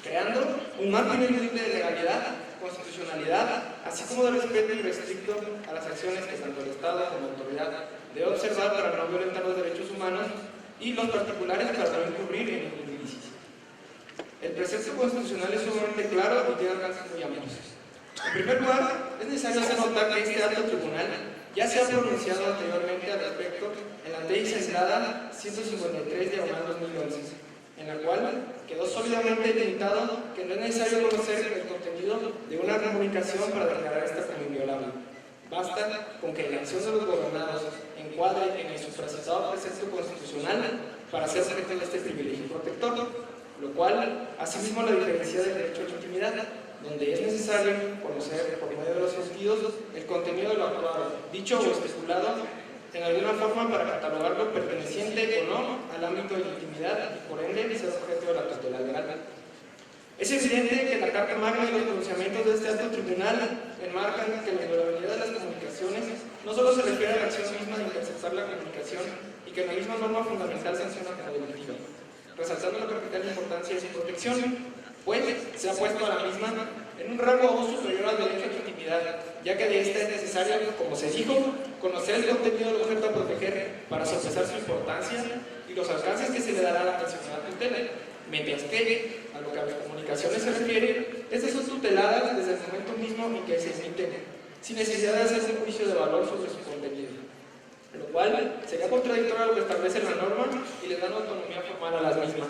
creando un marco ineludible de legalidad, constitucionalidad, así como de respeto irrestricto a las acciones que tanto el Estado como la autoridad debe observar para no violentar los derechos humanos y los particulares para no incurrir en ningún ilícito. El precepto constitucional es sumamente claro y tiene alcances muy amplios. En primer lugar, es necesario hacer notar que este alto tribunal ya se ha pronunciado anteriormente al respecto en la ley sancionada 153/2011, en la cual quedó sólidamente delimitado que no es necesario conocer el contenido de una comunicación para declarar esta como inviolable. Basta con que la acción de los gobernados encuadre en el supracitado precepto constitucional para ser objeto de este privilegio protector, lo cual asimismo la diferencia del derecho a la intimidad, donde es necesario conocer por medio de los sentidos el contenido de lo actuado, dicho o especulado en alguna forma para catalogarlo perteneciente o no al ámbito de la intimidad y por ende ser objeto de la tutela legal. Es evidente que la Carta Magna y los pronunciamientos de este alto tribunal enmarcan que la inviolabilidad de las comunicaciones no solo se refiere a la acción misma de interceptar la comunicación y que la misma norma fundamental sanciona como delictiva, resaltando la capital importancia de su protección, pues se ha puesto a la misma en un rango aún superior al derecho a la intimidad intimidad, ya que de esta es necesario, como se dijo, conocer el contenido del objeto a proteger para sopesar su importancia y los alcances que se le dará a la mencionada tutela, mientras que, a lo que a las comunicaciones se refiere, estas son tuteladas desde el momento mismo en que se emiten, sin necesidad de hacer un juicio de valor sobre su contenido, lo cual sería contradictorio a lo que establece la norma y le dan autonomía formal a las mismas.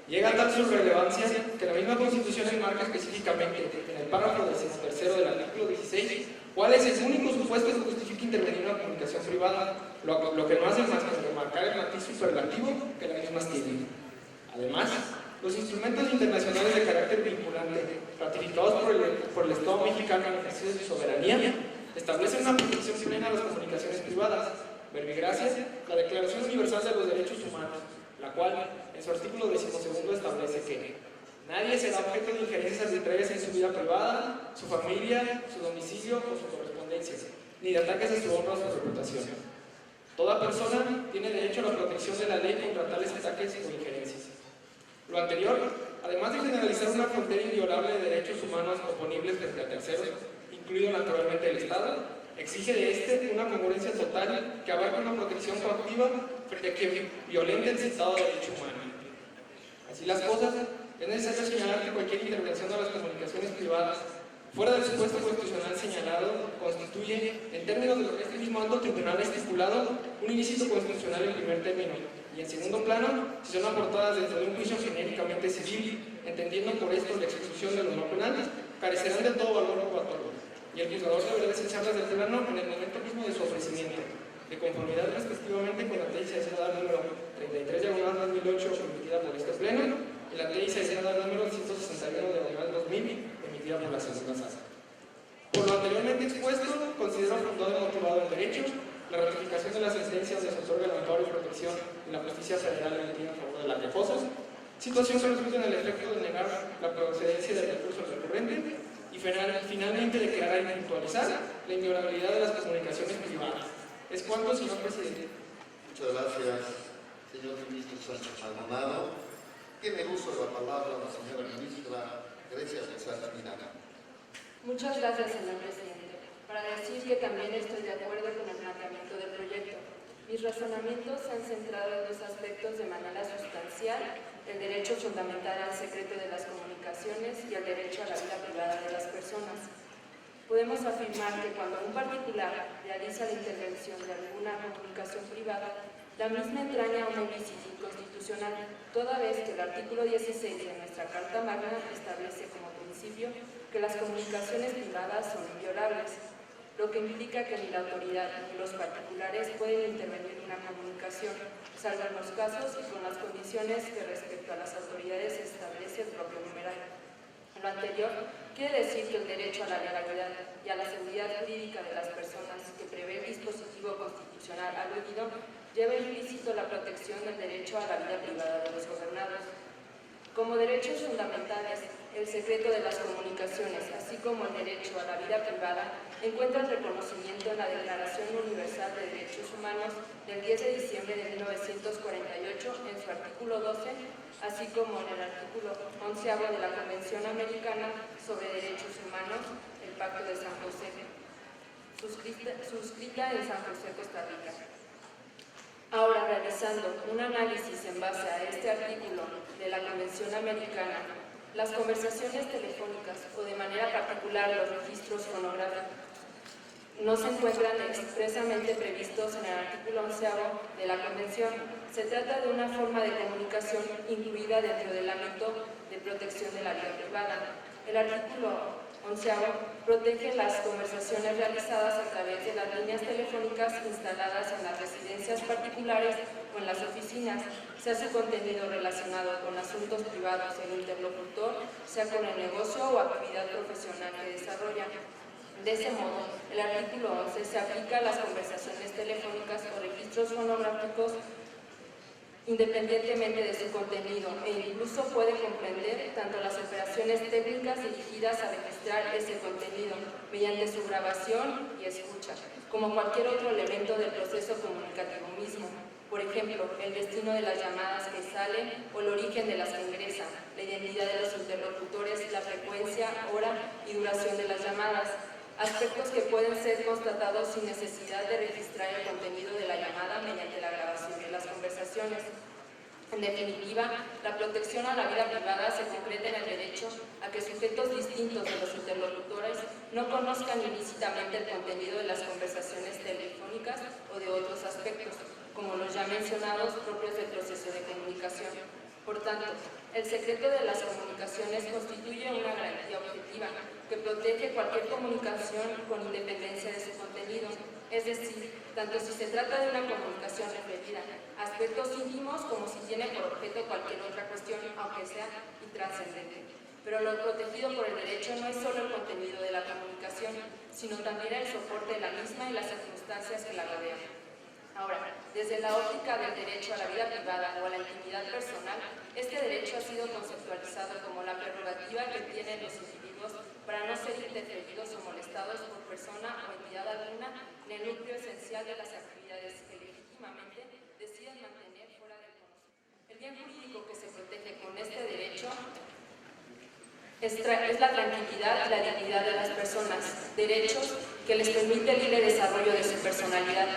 Llega tal su relevancia que la misma Constitución enmarca específicamente en el párrafo 13º del artículo 16 cuál es el único supuesto que justifica intervenir en una comunicación privada, lo que no hace más que remarcar el matiz superlativo que las mismas tienen. Además, los instrumentos internacionales de carácter vinculante ratificados por el Estado mexicano en ejercicio de su soberanía establecen una protección plena a las comunicaciones privadas, verbigracia la Declaración Universal de los Derechos Humanos, la cual, en su artículo 12º, establece que nadie será objeto de injerencias arbitrarias en su vida privada, su familia, su domicilio o su correspondencia, ni de ataques a su honra o su reputación. Toda persona tiene derecho a la protección de la ley contra tales ataques o injerencias. Lo anterior, además de generalizar una frontera inviolable de derechos humanos oponibles frente a terceros, incluido naturalmente el Estado, exige de este una congruencia total que abarque una protección coactiva frente a que violente el citado derecho humano. Así las cosas, es necesario señalar que cualquier intervención de las comunicaciones privadas fuera del supuesto constitucional señalado constituye, en términos de lo que este mismo acto tribunal ha estipulado, un ilícito constitucional en primer término, y en segundo plano, si son aportadas dentro de un juicio genéricamente civil, entendiendo por esto la exclusión de lo no penal, carecerán de todo valor probatorio, y el juzgador deberá desecharlas del plano en el momento mismo de su ofrecimiento, de conformidad respectivamente con la ley sancionada número 33/2008 emitida por este pleno y la ley sancionada número 161/2000 emitida por la segunda sala. Por lo anteriormente expuesto, considero fundado y motivado el derecho la ratificación de las sentencias de su otorga el amparo y protección en la justicia federal emitida en favor de las quejosas, situación que resulta en el efecto de negar la procedencia del recurso recurrente y finalmente declarar y puntualizar la inviolabilidad de las comunicaciones privadas. Es cuanto, señor presidente. Muchas gracias, señor ministro Sánchez Maldonado. Tiene el uso de la palabra la señora ministra Grecia González Miranda. Muchas gracias, señor presidente. Para decir que también estoy de acuerdo con el planteamiento del proyecto. Mis razonamientos se han centrado en dos aspectos de manera sustancial: el derecho fundamental al secreto de las comunicaciones y el derecho a la vida privada de las personas. Podemos afirmar que cuando un particular realiza la intervención de alguna comunicación privada, la misma entraña un ilícito inconstitucional, toda vez que el artículo 16 de nuestra Carta Magna establece como principio que las comunicaciones privadas son inviolables, lo que implica que ni la autoridad ni los particulares pueden intervenir en una comunicación, salvo en los casos y con las condiciones que respecto a las autoridades establece el propio numeral. Lo anterior quiere decir que el derecho a la legalidad y a la seguridad jurídica de las personas que prevé el dispositivo constitucional aludido lleva implícito la protección del derecho a la vida privada de los gobernados. Como derechos fundamentales, el secreto de las comunicaciones, así como el derecho a la vida privada, encuentran reconocimiento en la Declaración Universal de Derechos Humanos del 10 de diciembre de 1948 en su artículo 12, así como en el artículo 11º de la Convención Americana sobre Derechos Humanos, el Pacto de San José, suscrita en San José, Costa Rica. Ahora, realizando un análisis en base a este artículo de la Convención Americana, las conversaciones telefónicas o de manera particular los registros fonográficos no se encuentran expresamente previstos en el artículo 11º de la Convención. Se trata de una forma de comunicación incluida dentro del ámbito de protección de la vida privada. El artículo 11º protege las conversaciones realizadas a través de las líneas telefónicas instaladas en las residencias particulares o en las oficinas, sea su contenido relacionado con asuntos privados del interlocutor, sea con el negocio o actividad profesional que desarrolla. De ese modo, el artículo 11 se aplica a las conversaciones telefónicas o registros fonográficos independientemente de su contenido, e incluso puede comprender tanto las operaciones técnicas dirigidas a registrar ese contenido mediante su grabación y escucha, como cualquier otro elemento del proceso comunicativo mismo. Por ejemplo, el destino de las llamadas que salen o el origen de las que ingresan, la identidad de los interlocutores, la frecuencia, hora y duración de las llamadas. aspectos que pueden ser constatados sin necesidad de registrar el contenido de la llamada mediante la grabación de las conversaciones. En definitiva, la protección a la vida privada se concreta en el derecho a que sujetos distintos de los interlocutores no conozcan ilícitamente el contenido de las conversaciones telefónicas o de otros aspectos, como los ya mencionados propios del proceso de comunicación. Por tanto, el secreto de las comunicaciones constituye una garantía objetiva que protege cualquier comunicación con independencia de su contenido, es decir, tanto si se trata de una comunicación referida a aspectos íntimos como si tiene por objeto cualquier otra cuestión, aunque sea intrascendente. Pero lo protegido por el derecho no es solo el contenido de la comunicación, sino también el soporte de la misma y las circunstancias que la rodean. Ahora, desde la óptica del derecho a la vida privada o a la intimidad personal, este derecho ha sido conceptualizado como la prerrogativa que tienen los individuos para no ser interferidos o molestados por persona o entidad alguna en el núcleo esencial de las actividades que legítimamente deciden mantener fuera del conocimiento. El bien jurídico que se protege con este derecho es la tranquilidad y la dignidad de las personas, derechos que les permite el libre desarrollo de su personalidad.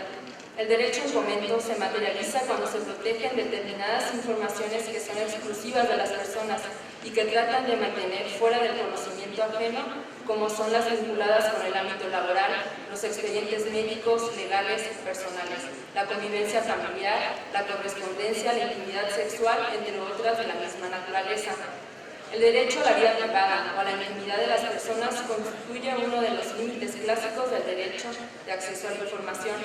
El derecho en comento se materializa cuando se protegen determinadas informaciones que son exclusivas de las personas y que tratan de mantener fuera del conocimiento ajeno, como son las vinculadas con el ámbito laboral, los expedientes médicos, legales y personales, la convivencia familiar, la correspondencia, la intimidad sexual, entre otras de la misma naturaleza. El derecho a la vida privada o a la intimidad de las personas constituye uno de los límites clásicos del derecho de acceso a la información.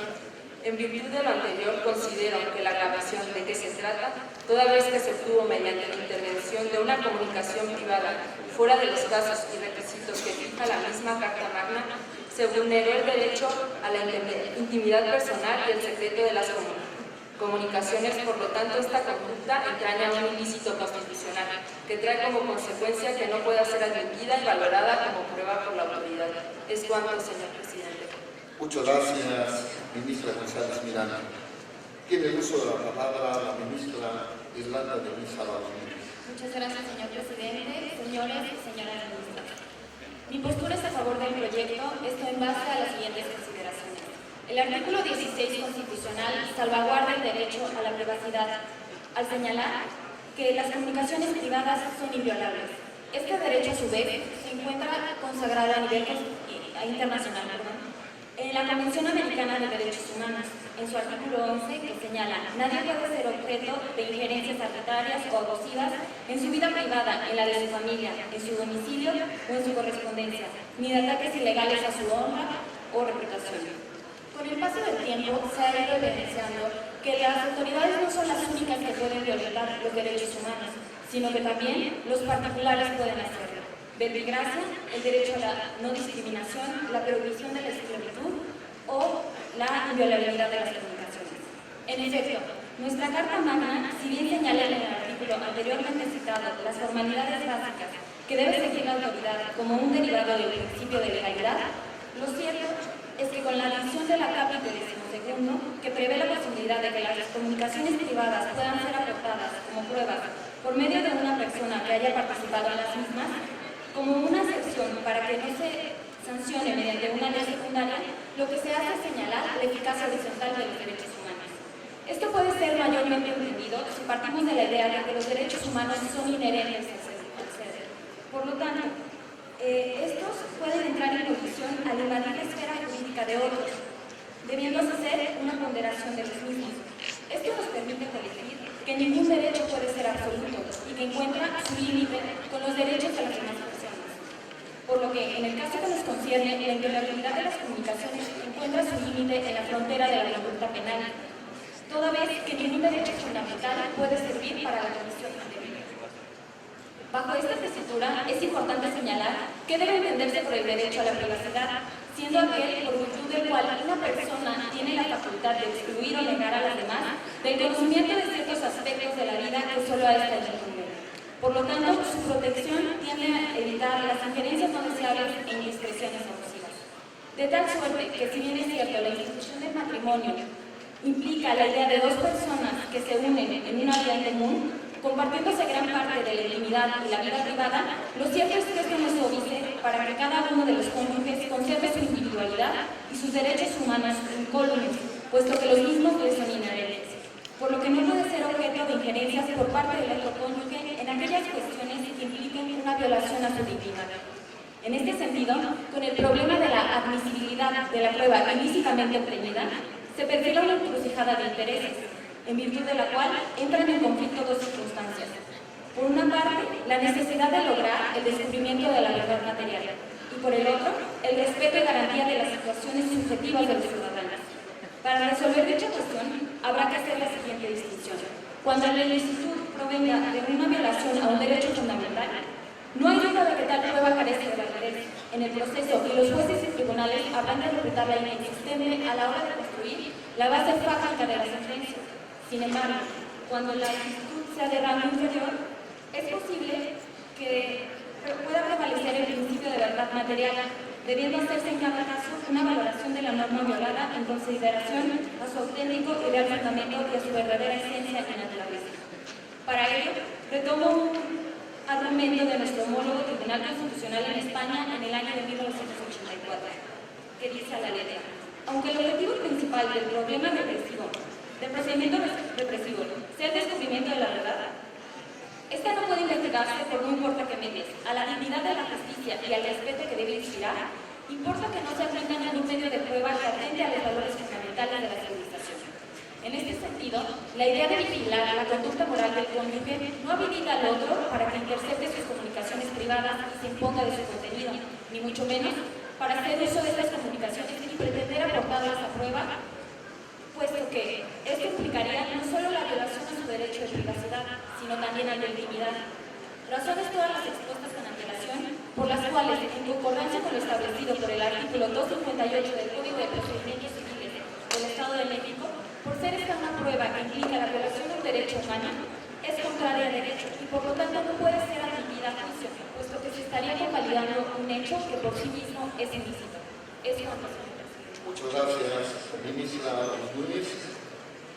En virtud de lo anterior, considero que la grabación de que se trata, toda vez que se obtuvo mediante la intervención de una comunicación privada, fuera de los casos y requisitos que fija la misma Carta Magna, se vulneró el derecho a la intimidad personal y el secreto de las comunicaciones. Por lo tanto, esta conducta entraña un ilícito constitucional que trae como consecuencia que no pueda ser admitida y valorada como prueba por la autoridad. Es cuanto, señor presidente. Muchas gracias, ministra González Miranda. Tiene el uso de la palabra la ministra Irlanda de Salazar. Muchas gracias, señor presidente, señores y señoras ministras. Mi postura es a favor del proyecto, esto en base a las siguientes consideraciones. El artículo 16 constitucional salvaguarda el derecho a la privacidad, al señalar que las comunicaciones privadas son inviolables. Este derecho, a su vez, se encuentra consagrado a nivel internacional, en la Convención Americana de Derechos Humanos, en su artículo 11, que señala: nadie puede ser objeto de injerencias arbitrarias o abusivas en su vida privada, en la de su familia, en su domicilio o en su correspondencia, ni de ataques ilegales a su honra o reputación. Con el paso del tiempo se ha ido evidenciando que las autoridades no son las únicas que pueden violentar los derechos humanos, sino que también los particulares pueden hacerlo. Verbigracia, el derecho a la no discriminación, la prohibición de la esclavitud o la inviolabilidad de las comunicaciones. En efecto, nuestra Carta Magna, si bien señala en el artículo anteriormente citado las formalidades básicas que debe seguir la autoridad como un derivado del principio de legalidad, lo cierto es que con la adición de la capítulo 12, que prevé la posibilidad de que las comunicaciones privadas puedan ser aportadas como pruebas por medio de una persona que haya participado en las mismas, como una excepción para que no se sancione mediante una ley secundaria, lo que se hace es señalar la eficacia horizontal de los derechos humanos. Esto puede ser mayormente entendido si partimos de la idea de que los derechos humanos son inherentes al ser. Por lo tanto, estos pueden entrar en colisión al invadir la esfera jurídica de otros, debiendo hacer una ponderación de los mismos. Esto nos permite elegir que ningún derecho puede ser absoluto y que encuentra su límite con los derechos de las demás personas. Por lo que, en el caso que nos concierne, la inviolabilidad de las comunicaciones encuentra su límite en la frontera de la conducta penal, toda vez que ningún derecho fundamental puede servir para la comisión de delito. Bajo esta tesitura, es importante señalar que debe entenderse por el derecho a la privacidad, siendo aquel por virtud del cual una persona tiene la facultad de excluir o negar a las demás del conocimiento de ciertos aspectos de la vida que solo a esta le incumben. Por lo tanto, su protección tiende a evitar las injerencias no deseables e indiscreciones abusivas. De tal suerte que, si bien es cierto, la institución del matrimonio implica la idea de dos personas que se unen en una vida en común, compartiéndose gran parte de la intimidad y la vida privada, lo cierto es que esto no se obedece para que cada uno de los cónyuges conserve su intimidad sus derechos humanos incólumes, puesto que los mismos les son inherentes, por lo que no puede ser objeto de injerencias por parte del otro cónyuge en aquellas cuestiones que impliquen una violación a su dignidad. En este sentido, con el problema de la admisibilidad de la prueba ilícitamente obtenida, se perfila una encrucijada de intereses, en virtud de la cual entran en conflicto dos circunstancias. Por una parte, la necesidad de lograr el descubrimiento de la verdad material, y por el otro, el respeto y garantía de las situaciones subjetivas de los ciudadanos. Para resolver dicha cuestión, habrá que hacer la siguiente distinción. Cuando la ilicitud provenga de una violación a un derecho fundamental, no hay duda de que tal prueba carece de validez en el proceso y los jueces y tribunales habrán de interpretarla inexistente a la hora de construir la base fáctica de la sentencia. Sin embargo, cuando la ilicitud sea de rango inferior, es posible que pueda prevalecer el principio de verdad material, debiendo hacerse en cada caso una valoración de la norma violada en consideración a su auténtico y real fundamento y a su verdadera esencia y naturaleza. Para ello, retomo un argumento de nuestro homólogo Tribunal Constitucional en España en el año de 1984, que dice a la letra: aunque el objetivo principal del problema represivo, del procedimiento represivo, sea el descubrimiento de la verdad, esta no puede investigarse por no importa qué medios, a la dignidad de la justicia y al respeto que debe inspirar, importa que no se aprenda ningún medio de prueba que atente a los valores fundamentales de la civilización. En este sentido, la idea de vigilar la conducta moral del cónyuge no habilita al otro para que intercepte sus comunicaciones privadas y se imponga de su contenido, ni mucho menos para hacer uso de estas comunicaciones y pretender aportarlas a prueba, puesto que esto implicaría no solo la violación a su derecho de privacidad, sino también al de intimidad. Razones todas las expuestas con antelación, por las cuales, en concordancia con lo establecido por el artículo 258 del Código de Procedimientos Civiles del Estado de México, por ser esta una prueba que implica la violación de un derecho humano, es contraria al derecho y por lo tanto no puede ser admitida a juicio, puesto que se estaría convalidando un hecho que por sí mismo es ilícito. Es cuanto. Muchas gracias, ministra Núñez.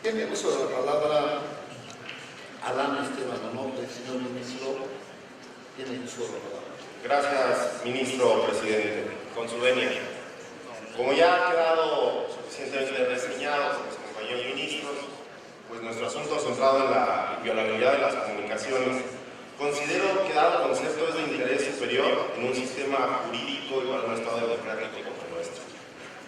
Tiene uso de la palabra Adán Esteban Amonte, señor ministro. Tiene uso de la palabra. Gracias, ministro presidente. Con su venia. Como ya ha quedado suficientemente reseñado por los compañeros ministros, pues nuestro asunto centrado en la inviolabilidad de las comunicaciones, considero que dado concepto es de interés superior en un sistema jurídico y para un Estado democrático como el nuestro.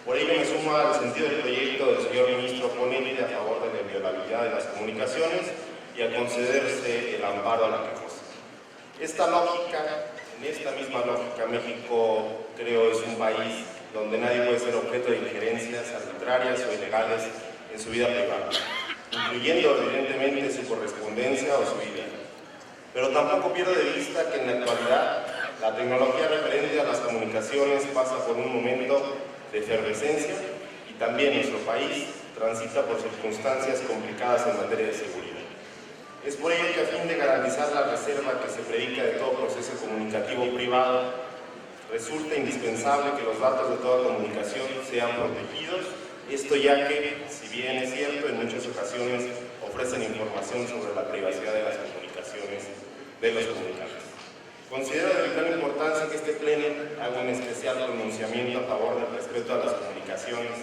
Por ello me sumo al sentido del proyecto del señor ministro ponente a favor de la inviolabilidad de las comunicaciones y a concederse el amparo a la quejosa. Esta misma lógica, México creo es un país donde nadie puede ser objeto de injerencias arbitrarias o ilegales en su vida privada, incluyendo evidentemente su correspondencia o su vida. Pero tampoco pierdo de vista que en la actualidad la tecnología referente a las comunicaciones pasa por un momento de efervescencia y también nuestro país transita por circunstancias complicadas en materia de seguridad. Es por ello que a fin de garantizar la reserva que se predica de todo proceso comunicativo privado, resulta indispensable que los datos de toda comunicación sean protegidos, esto ya que, si bien es cierto, en muchas ocasiones ofrecen información sobre la privacidad de las comunicaciones de los comunicantes. Considero de vital importancia que este pleno haga un especial pronunciamiento a favor del respeto a las comunicaciones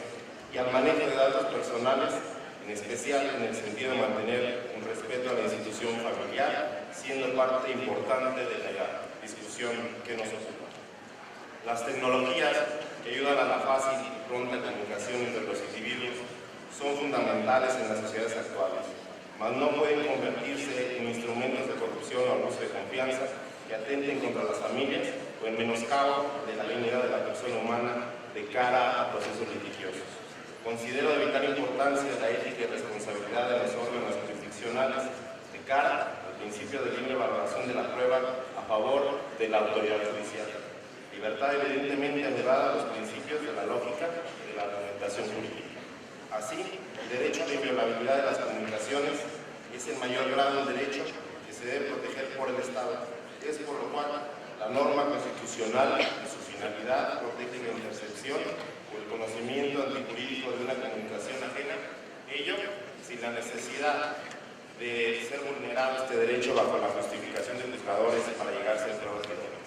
y al manejo de datos personales, en especial en el sentido de mantener un respeto a la institución familiar, siendo parte importante de la discusión que nos ocupa. Las tecnologías que ayudan a la fácil y pronta comunicación entre los individuos son fundamentales en las sociedades actuales, mas no pueden convertirse en instrumentos de corrupción o abuso de confianza que atenten contra las familias o en menoscabo de la dignidad de la persona humana de cara a procesos litigiosos. Considero de vital importancia la ética y responsabilidad de los órganos jurisdiccionales de cara al principio de libre valoración de la prueba a favor de la autoridad judicial. Libertad evidentemente anulada a los principios de la lógica y de la argumentación jurídica. Así, el derecho a la inviolabilidad de las comunicaciones es el mayor grado de derecho que se debe proteger por el Estado. Es por lo cual la norma constitucional y su finalidad protege la intercepción o el conocimiento antijurídico de una comunicación ajena, ello sin la necesidad de ser vulnerado este derecho bajo la justificación de juzgadores para llegarse a pruebas legales.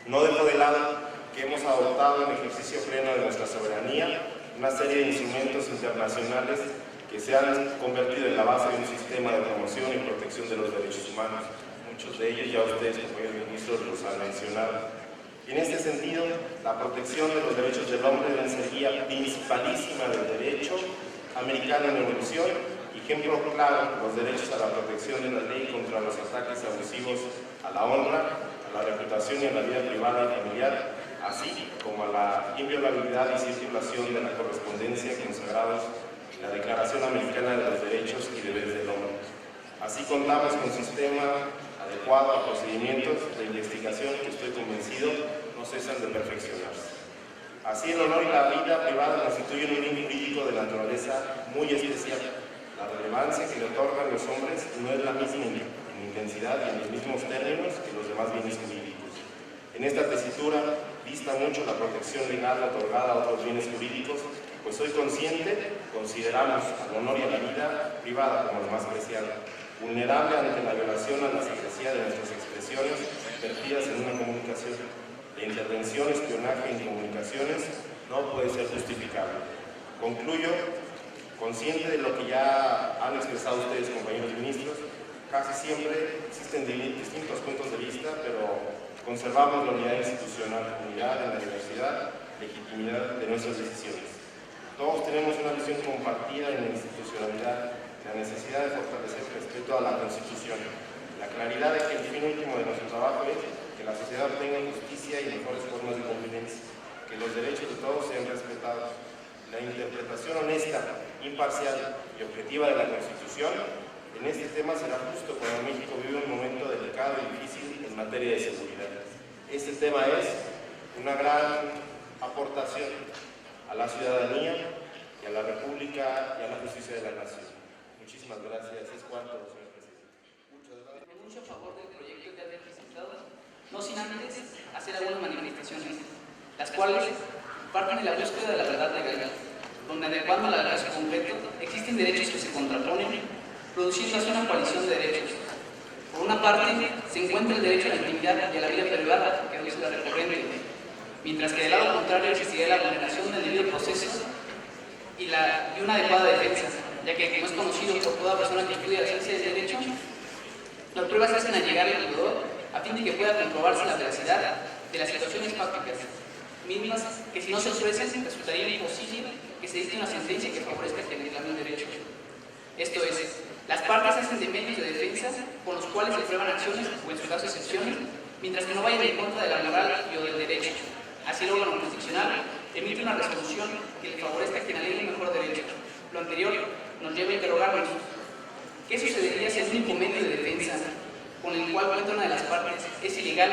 No dejo de lado que que hemos adoptado en ejercicio pleno de nuestra soberanía una serie de instrumentos internacionales que se han convertido en la base de un sistema de promoción y protección de los derechos humanos. Muchos de ellos ya ustedes, compañeros ministros, los han mencionado. Y en este sentido, la protección de los derechos del hombre debe ser guía principalísima del derecho americano en evolución, ejemplo claro, los derechos a la protección de la ley contra los ataques abusivos a la honra, a la reputación y a la vida privada y familiar, así como a la inviolabilidad y circulación de la correspondencia consagrados en la Declaración Americana de los Derechos y Deberes del Hombre. Así contamos con un sistema adecuado a procedimientos de investigación que estoy convencido no cesan de perfeccionarse. Así el honor y la vida privada constituyen un bien jurídico de naturaleza muy especial. La relevancia que le otorgan los hombres no es la misma en intensidad y en los mismos términos que los demás bienes jurídicos. En esta tesitura dista mucho la protección legal otorgada a otros bienes jurídicos, pues hoy consideramos al honor y a la vida privada como lo más preciado, vulnerable ante la violación a la secrecía de nuestras expresiones vertidas en una comunicación. La intervención, espionaje en comunicaciones no puede ser justificable. Concluyo, consciente de lo que ya han expresado ustedes, compañeros ministros, casi siempre existen distintos puntos de vista, pero conservamos la unidad institucional, unidad en la diversidad, legitimidad de nuestras decisiones. Todos tenemos una visión compartida en la institucionalidad, la necesidad de fortalecer el respeto a la Constitución, la claridad de que el fin último de nuestro trabajo es que la sociedad obtenga justicia y mejores formas de convivencia, que los derechos de todos sean respetados. La interpretación honesta, imparcial y objetiva de la Constitución en este tema será justo cuando México vive un momento delicado y difícil en materia de seguridad. Este tema es una gran aportación a la ciudadanía y a la República y a la justicia de la nación. Muchísimas gracias. Es cuanto, señor presidente. Pronuncio a favor del proyecto que había presentado, no sin antes hacer algunas manifestaciones, las cuales parten de la búsqueda de la verdad legal, donde adecuando a la caso concreto existen derechos que se contraponen, produciendo así una coalición de derechos. Por una parte, se encuentra el derecho a la intimidad y a la vida privada, que dice la recurrente, mientras que del lado contrario existiría la vulneración del debido proceso y una adecuada defensa, ya que, como es conocido por toda persona que estudia ciencia del derecho, las pruebas se hacen al llegar al juzgador a fin de que pueda comprobarse la veracidad de las situaciones fácticas, mismas que si no se ofrecen resultaría imposible que se dicte una sentencia que favorezca quien reclame un derecho. Esto es, las partes hacen de medios de defensa con los cuales se prueban acciones o en su caso excepciones, mientras que no vayan en contra de la moral y o del derecho. Así el órgano constitucional emite una resolución que le favorezca a quien alegue un mejor derecho. Lo anterior nos lleva a interrogarnos, ¿qué sucedería si el único medio de defensa con el cual cuenta una de las partes es ilegal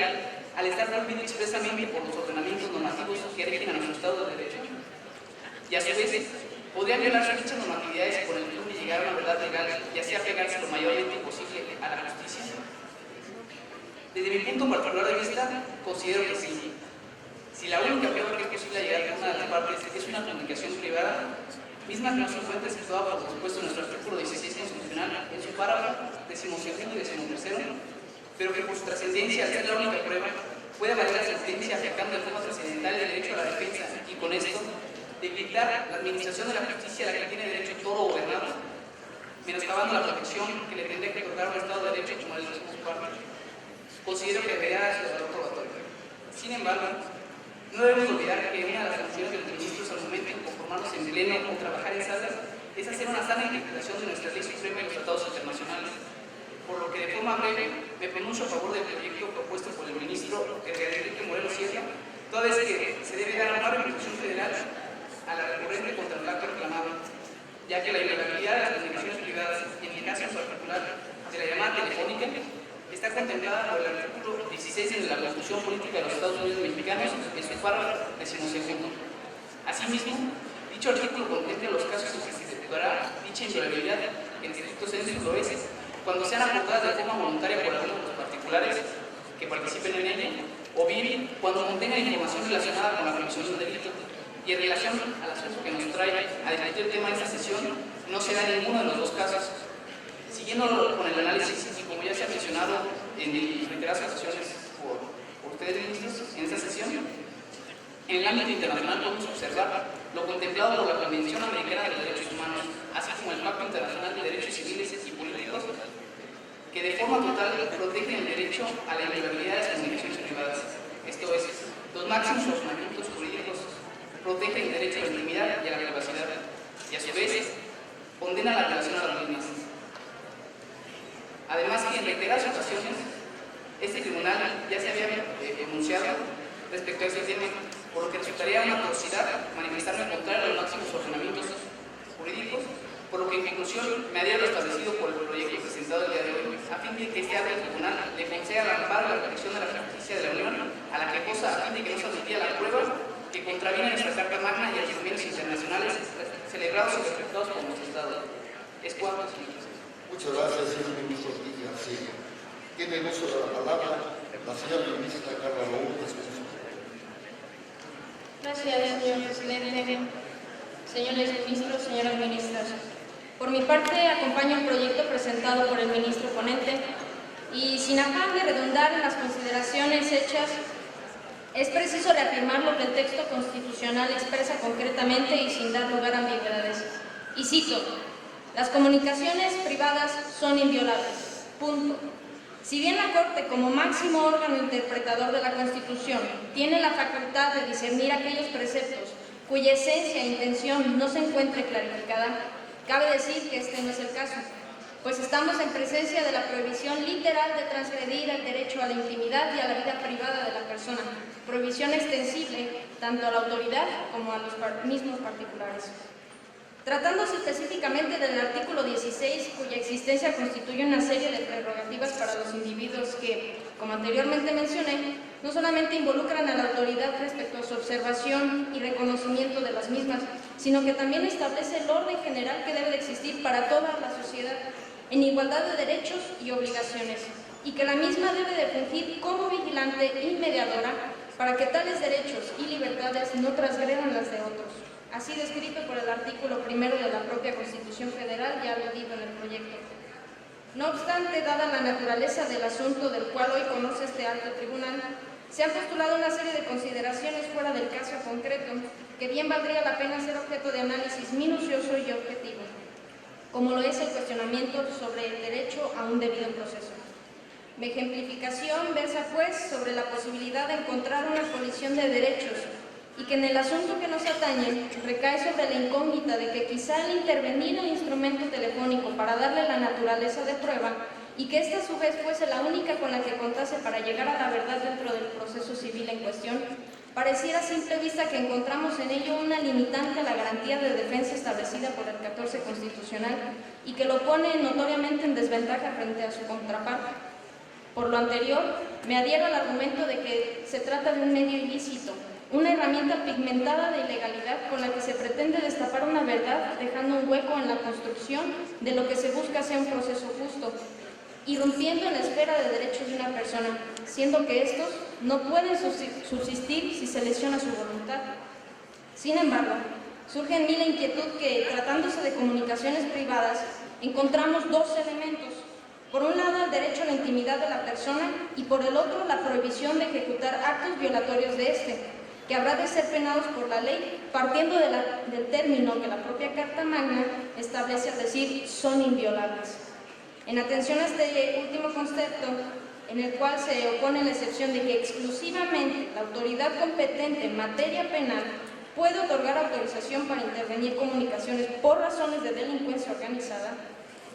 al estar prohibido expresamente por los ordenamientos normativos que rigen a nuestro Estado de Derecho? Y a su vez, podrían violarse dichas normatividades con el fin de llegar a una verdad legal y así apegarse lo mayormente posible a la justicia. Desde mi punto particular de vista, considero que sí. Si la única prueba que es posible llegar a una de las partes es una comunicación privada, misma que no se encuentra situada por supuesto en nuestro artículo 16 constitucional en su párrafo 12º y 13º, pero que por su trascendencia, al ser la única prueba, puede valer la sentencia afectando de forma trascendental el derecho a la defensa y con esto debilitar la administración de la justicia a la que tiene derecho todo gobernado, menoscabando la protección que le tendría que otorgar un Estado de Derecho como el de su parte. Considero que debería ser valor probatorio. Sin embargo, no debemos olvidar que una de las funciones de los ministros al momento de conformarnos en pleno o trabajar en salas es hacer una sana interpretación de nuestra ley suprema y los tratados internacionales. Por lo que de forma breve me pronuncio a favor del proyecto propuesto por el ministro Enrique Morelos Sierra, toda vez que se debe dar amparo en institución federal a la recurrente contra el acto reclamado, ya que la inviolabilidad de las comunicaciones privadas, en el caso en particular de la llamada telefónica, está contemplada por el artículo 16 de la Constitución Política de los Estados Unidos Mexicanos en su párrafo 12º. Asimismo, dicho artículo contempla los casos en que se efectuará dicha inviolabilidad en estricto sensu lo es cuando sean aportadas de forma voluntaria por algunos de los particulares que participen en ella, o bien cuando contengan información relacionada con la comisión de un delito. Y en relación al asunto que nos trae a discutir el tema de esta sesión, no se da ninguno de los dos casos. Siguiendo con el análisis, y como ya se ha mencionado en reiteradas ocasiones por ustedes ministros en esta sesión, En el ámbito internacional podemos observar lo contemplado por la Convención Americana de los Derechos Humanos, así como el Pacto Internacional de Derechos Civiles y Políticos, que de forma total protegen el derecho a la inviolabilidad de las comunicaciones privadas. Esto es, los máximos ordenamientos jurídicos protegen el derecho a la intimidad y a la privacidad, y a su vez condena la violación a las mismas. Además que en reiteradas ocasiones, este tribunal ya se había pronunciado respecto a este tema, por lo que resultaría una atrocidad manifestarme contrario a los máximos ordenamientos jurídicos, por lo que en conclusión me adhiero a lo establecido por el proyecto presentado el día de hoy, a fin de que este alto tribunal le conceda al amparo la protección de la justicia de la Unión, a la que cosa a fin de que no se admitía la prueba que contraviene nuestra Carta Magna y a los convenios internacionales celebrados y respetados por nuestro Estado. Es cuanto, señor presidente. Muchas gracias, señor ministro García. Tiene el uso de la palabra la señora ministra Carla López. Gracias, señor presidente. Señores ministros, señoras ministras. Por mi parte, acompaño el proyecto presentado por el ministro ponente y sin afán de redundar en las consideraciones hechas, es preciso reafirmar lo que el texto constitucional expresa concretamente y sin dar lugar a ambigüedades. Y cito: las comunicaciones privadas son inviolables. Punto. Si bien la Corte, como máximo órgano interpretador de la Constitución, tiene la facultad de discernir aquellos preceptos cuya esencia e intención no se encuentre clarificada, cabe decir que este no es el caso, pues estamos en presencia de la prohibición literal de transgredir el derecho a la intimidad y a la vida privada de la persona, prohibición extensible tanto a la autoridad como a los mismos particulares. Tratándose específicamente del artículo 16, cuya existencia constituye una serie de prerrogativas para los individuos que, como anteriormente mencioné, no solamente involucran a la autoridad respecto a su observación y reconocimiento de las mismas, sino que también establece el orden general que debe de existir para toda la sociedad, en igualdad de derechos y obligaciones, y que la misma debe de fungir como vigilante y mediadora para que tales derechos y libertades no transgredan las de otros, así descrito por el artículo 1 de la propia Constitución Federal ya aludido en el proyecto. No obstante, dada la naturaleza del asunto del cual hoy conoce este alto tribunal, se han postulado una serie de consideraciones fuera del caso concreto que bien valdría la pena ser objeto de análisis minucioso y objetivo, como lo es el cuestionamiento sobre el derecho a un debido proceso. Mi ejemplificación versa pues sobre la posibilidad de encontrar una colisión de derechos y que en el asunto que nos atañe recae sobre la incógnita de que quizá al intervenir el instrumento telefónico para darle la naturaleza de prueba y que ésta a su vez fuese la única con la que contase para llegar a la verdad dentro del proceso civil en cuestión, pareciera a simple vista que encontramos en ello una limitante a la garantía de defensa establecida por el 14 constitucional y que lo pone notoriamente en desventaja frente a su contraparte. Por lo anterior, me adhiero al argumento de que se trata de un medio ilícito, una herramienta pigmentada de ilegalidad con la que se pretende destapar una verdad, dejando un hueco en la construcción de lo que se busca sea un proceso justo, irrumpiendo en la esfera de derechos de una persona, siendo que estos no pueden subsistir si se lesiona su voluntad. Sin embargo, surge en mí la inquietud que, tratándose de comunicaciones privadas, encontramos dos elementos. Por un lado, el derecho a la intimidad de la persona y por el otro, la prohibición de ejecutar actos violatorios de éste, que habrá de ser penados por la ley, partiendo del término que la propia Carta Magna establece al decir son inviolables. En atención a este último concepto, en el cual se opone la excepción de que exclusivamente la autoridad competente en materia penal puede otorgar autorización para intervenir comunicaciones por razones de delincuencia organizada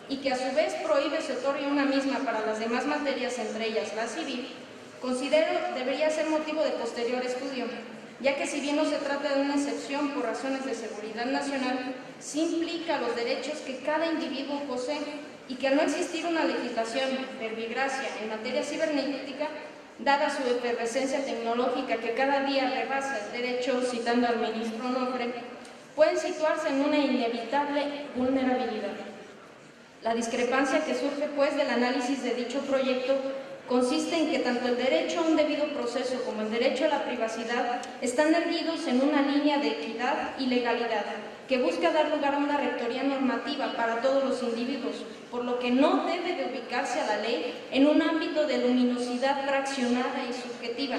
y que a su vez prohíbe se otorgue una misma para las demás materias, entre ellas la civil, considero debería ser motivo de posterior estudio, ya que si bien no se trata de una excepción por razones de seguridad nacional, sí implica los derechos que cada individuo posee y que al no existir una legislación verbigracia en materia cibernética, dada su efervescencia tecnológica que cada día rebasa el derecho, citando al ministro Onofre, pueden situarse en una inevitable vulnerabilidad. La discrepancia que surge pues del análisis de dicho proyecto consiste en que tanto el derecho a un debido proceso como el derecho a la privacidad están erguidos en una línea de equidad y legalidad que busca dar lugar a una rectoría normativa para todos los individuos, por lo que no debe de ubicarse a la ley en un ámbito de luminosidad fraccionada y subjetiva.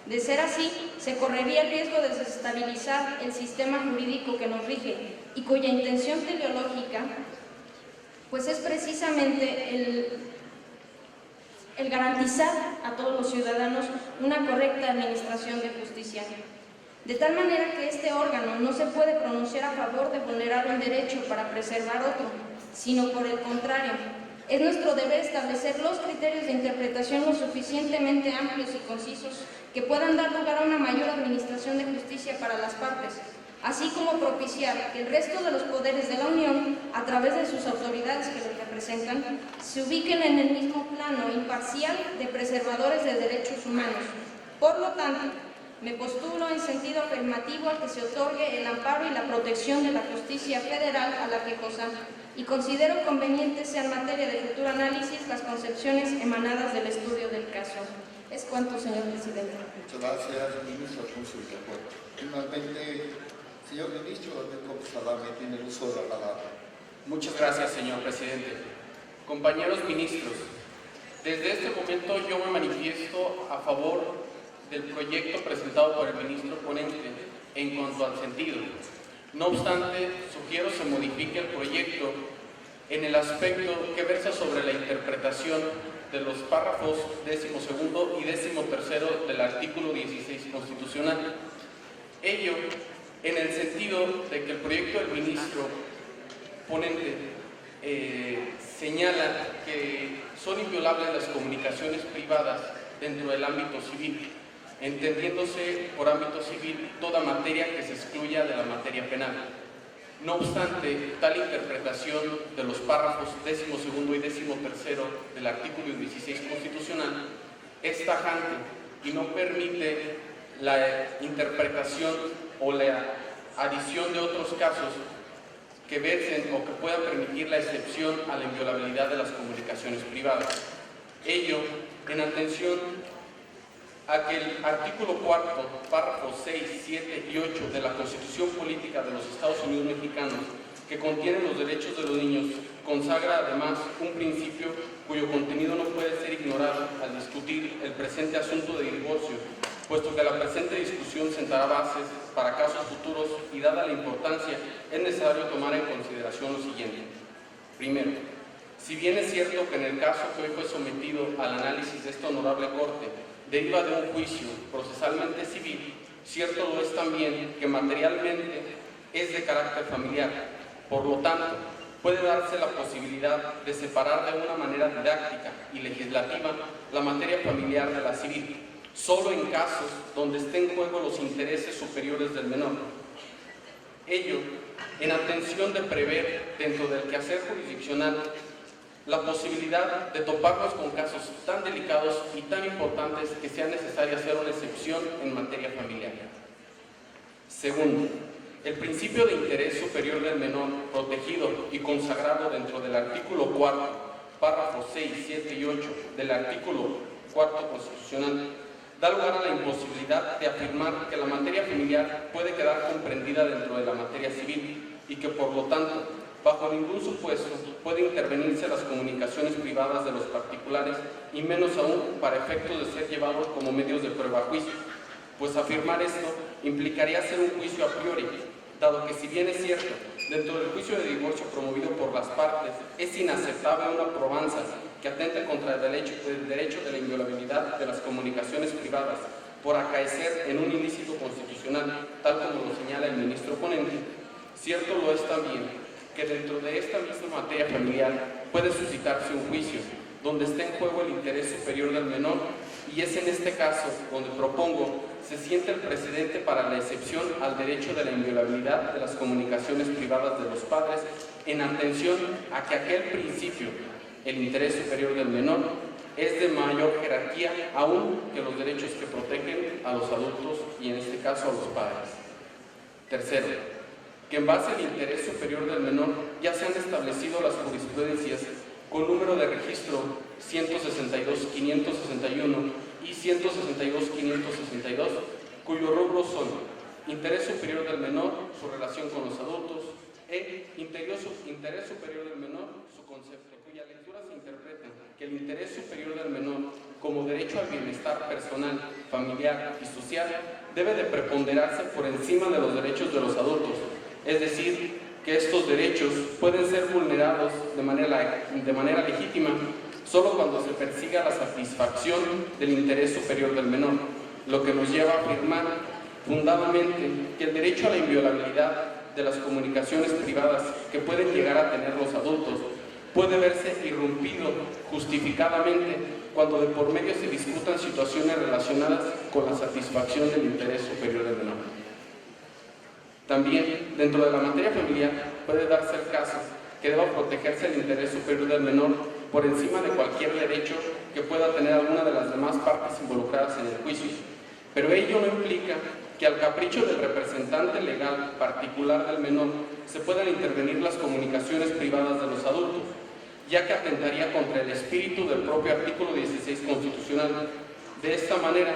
De ser así, se correría el riesgo de desestabilizar el sistema jurídico que nos rige y cuya intención teleológica pues es precisamente el garantizar a todos los ciudadanos una correcta administración de justicia. De tal manera que este órgano no se puede pronunciar a favor de vulnerar un derecho para preservar otro, sino por el contrario. Es nuestro deber establecer los criterios de interpretación lo suficientemente amplios y concisos que puedan dar lugar a una mayor administración de justicia para las partes, así como propiciar que el resto de los poderes de la Unión, a través de sus autoridades que los representan, se ubiquen en el mismo plano imparcial de preservadores de derechos humanos. Por lo tanto, me postulo en sentido afirmativo a que se otorgue el amparo y la protección de la justicia federal a la quejosa y considero conveniente sean materia de futuro análisis las concepciones emanadas del estudio del caso. Es cuanto, señor presidente. Muchas gracias, ministro Alfonso Villacuerta. Finalmente, señor ministro Gómez Adame tiene el uso de la palabra. Muchas gracias, señor presidente. Compañeros ministros, desde este momento yo me manifiesto a favor del proyecto presentado por el ministro ponente en cuanto al sentido. No obstante, sugiero se modifique el proyecto en el aspecto que versa sobre la interpretación de los párrafos 12º y 13º del artículo 16 constitucional. Ello en el sentido de que el proyecto del ministro ponente señala que son inviolables las comunicaciones privadas dentro del ámbito civil, entendiéndose por ámbito civil toda materia que se excluya de la materia penal. No obstante, tal interpretación de los párrafos 12º y 13º del artículo 16 constitucional es tajante y no permite la interpretación o la adición de otros casos que versen o que puedan permitir la excepción a la inviolabilidad de las comunicaciones privadas. Ello en atención a que el artículo 4, párrafos 6, 7 y 8 de la Constitución Política de los Estados Unidos Mexicanos, que contiene los derechos de los niños, consagra además un principio cuyo contenido no puede ser ignorado al discutir el presente asunto de divorcio, puesto que la presente discusión sentará bases para casos futuros y dada la importancia, es necesario tomar en consideración lo siguiente. Primero, si bien es cierto que en el caso que hoy fue sometido al análisis de esta honorable Corte, deriva de un juicio procesalmente civil, cierto lo es también que materialmente es de carácter familiar. Por lo tanto, puede darse la posibilidad de separar de una manera didáctica y legislativa la materia familiar de la civil, solo en casos donde estén en juego los intereses superiores del menor. Ello en atención de prever dentro del quehacer jurisdiccional la posibilidad de toparnos con casos tan delicados y tan importantes que sea necesario hacer una excepción en materia familiar. Segundo, el principio de interés superior del menor, protegido y consagrado dentro del artículo 4, párrafos 6, 7 y 8 del artículo 4 constitucional, da lugar a la imposibilidad de afirmar que la materia familiar puede quedar comprendida dentro de la materia civil y que, por lo tanto, bajo ningún supuesto puede intervenirse las comunicaciones privadas de los particulares y menos aún para efectos de ser llevados como medios de prueba a juicio, pues afirmar esto implicaría hacer un juicio a priori, dado que si bien es cierto, dentro del juicio de divorcio promovido por las partes, es inaceptable una probanza que atente contra el derecho de la inviolabilidad de las comunicaciones privadas por acaecer en un ilícito constitucional, tal como lo señala el ministro ponente, cierto lo es también que dentro de esta misma materia familiar puede suscitarse un juicio donde esté en juego el interés superior del menor, y es en este caso donde propongo se siente el precedente para la excepción al derecho de la inviolabilidad de las comunicaciones privadas de los padres en atención a que aquel principio, el interés superior del menor, es de mayor jerarquía aún que los derechos que protegen a los adultos y en este caso a los padres. Tercero, que en base al interés superior del menor ya se han establecido las jurisprudencias con número de registro 162.561 y 162.562, cuyos rubros son interés superior del menor, su relación con los adultos, e interés superior del menor, su concepto, cuya lectura se interpreta que el interés superior del menor como derecho al bienestar personal, familiar y social, debe de preponderarse por encima de los derechos de los adultos, es decir, que estos derechos pueden ser vulnerados de manera legítima solo cuando se persiga la satisfacción del interés superior del menor, lo que nos lleva a afirmar fundadamente que el derecho a la inviolabilidad de las comunicaciones privadas que pueden llegar a tener los adultos puede verse irrumpido justificadamente cuando de por medio se discutan situaciones relacionadas con la satisfacción del interés superior del menor. También, dentro de la materia familiar, puede darse el caso que deba protegerse el interés superior del menor por encima de cualquier derecho que pueda tener alguna de las demás partes involucradas en el juicio, pero ello no implica que al capricho del representante legal particular del menor se puedan intervenir las comunicaciones privadas de los adultos, ya que atentaría contra el espíritu del propio artículo 16 constitucional. De esta manera,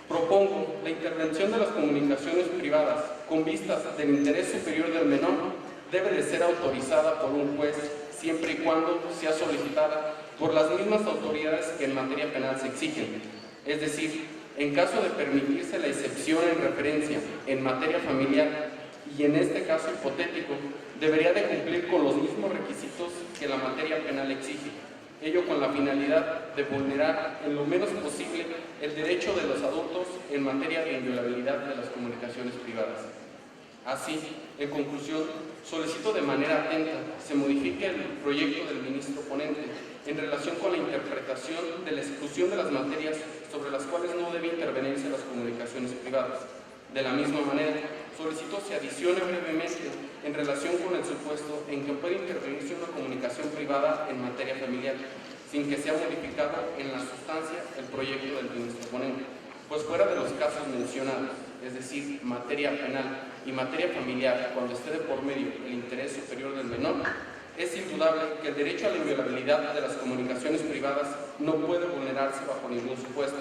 propongo la intervención de las comunicaciones privadas con vistas del interés superior del menor debe de ser autorizada por un juez siempre y cuando sea solicitada por las mismas autoridades que en materia penal se exigen, es decir, en caso de permitirse la excepción en referencia en materia familiar y en este caso hipotético, debería de cumplir con los mismos requisitos que la materia penal exige, ello con la finalidad de vulnerar en lo menos posible el derecho de los adultos en materia de inviolabilidad de las comunicaciones privadas. Así, en conclusión, solicito de manera atenta se modifique el proyecto del ministro ponente en relación con la interpretación de la exclusión de las materias sobre las cuales no debe intervenirse las comunicaciones privadas. De la misma manera, solicito se adicione brevemente en relación con el supuesto en que puede intervenirse una comunicación privada en materia familiar, sin que sea modificado en la sustancia el proyecto del ministro ponente, pues fuera de los casos mencionados, es decir, materia penal y materia familiar, cuando esté de por medio el interés superior del menor, es indudable que el derecho a la inviolabilidad de las comunicaciones privadas no puede vulnerarse bajo ningún supuesto,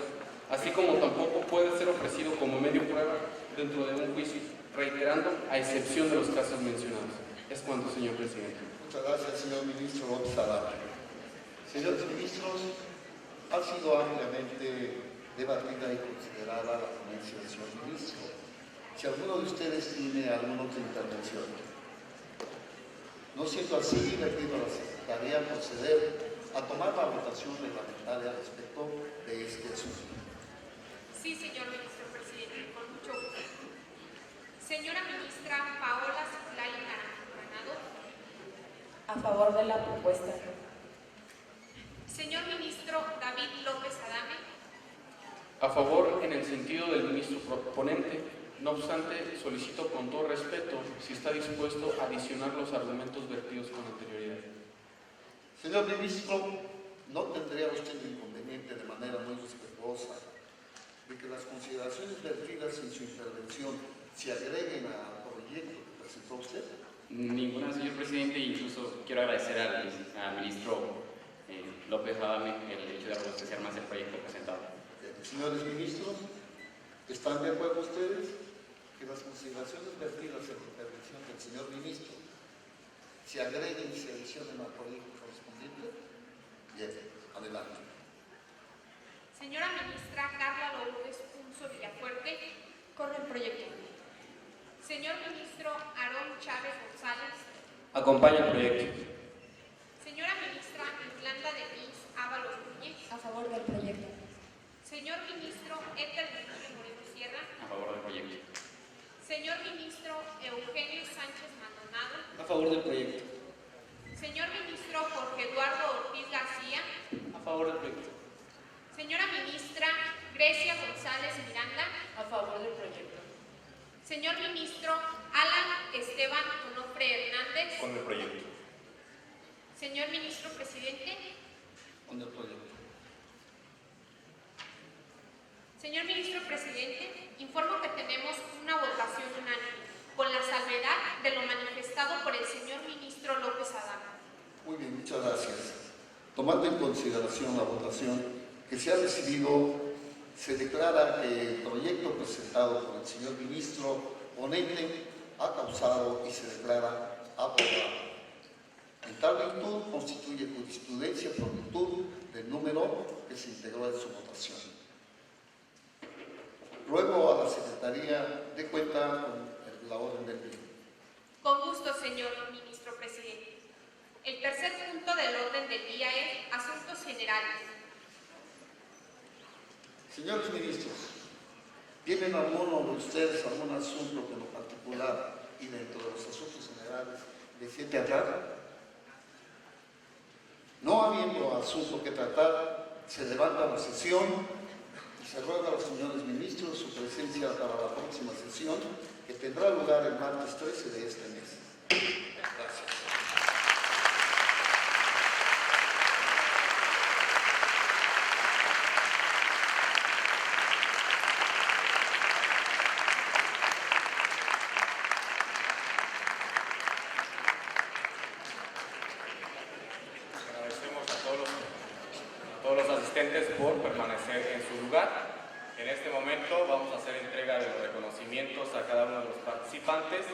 así como tampoco puede ser ofrecido como medio prueba dentro de un juicio, reiterando a excepción de los casos mencionados. Es cuanto, señor presidente. Muchas gracias, señor ministro López Adame. Señores ministros, ha sido ampliamente debatida y considerada la ponencia del señor ministro. Si alguno de ustedes tiene alguna otra intervención. No siendo así, le pido a la Secretaría proceder a tomar la votación reglamentaria respecto de este asunto. Sí, señor ministro presidente, con mucho gusto. Señora ministra Paola Citlali Granado. A favor de la propuesta. Señor ministro David López Adame. A favor en el sentido del ministro proponente. No obstante, solicito con todo respeto si está dispuesto a adicionar los argumentos vertidos con anterioridad. Señor ministro, ¿no tendría usted inconveniente de manera muy respetuosa de que las consideraciones vertidas en su intervención se agreguen al proyecto que presentó usted? Ninguna, señor presidente, incluso quiero agradecer al ministro López Adame el hecho de robusteciar más el proyecto presentado. Señores ministros, ¿están de acuerdo ustedes que las consideraciones vertidas en la intervención del señor ministro se agreguen y se adicionen al proyecto correspondiente? Bien, adelante. Señora ministra Carla Lourdes Punzo Villafuerte. Corre el proyecto. Señor ministro Aarón Chávez González. Acompaña el proyecto. Señora ministra Irlanda Denise Ábalos Núñez. A favor del proyecto. Señor ministro Edgar Enrique Moreno Sierra. A favor del proyecto. Señor ministro Eugenio Sánchez Maldonado. A favor del proyecto. Señor ministro Jorge Eduardo Ortiz García. A favor del proyecto. Señora ministra Grecia González Miranda. A favor del proyecto. Señor ministro Alan Esteban Onofre Hernández. Con el proyecto. Señor ministro presidente. Con el proyecto. Señor ministro presidente, informo que tenemos una votación unánime, con la salvedad de lo manifestado por el señor ministro López Adame. Muy bien, muchas gracias. Tomando en consideración la votación que se ha recibido, se declara que el proyecto presentado por el señor ministro ponente ha causado y se declara aprobado. En tal virtud constituye jurisprudencia por virtud del número que se integró en su votación. Ruego a la Secretaría de cuenta con la orden del día. Con gusto, señor ministro presidente. El tercer punto del orden del día es asuntos generales. Señores ministros, ¿tienen alguno de ustedes algún asunto que en lo particular y dentro de los asuntos generales desee tratar? No habiendo asunto que tratar, se levanta la sesión y se ruega a los señores ministros su presencia para la próxima sesión, que tendrá lugar el martes 13 de este mes. Gracias. Agradecemos a todos los asistentes por permanecer en su lugar. En este momento vamos a hacer entrega de los reconocimientos a cada uno de los participantes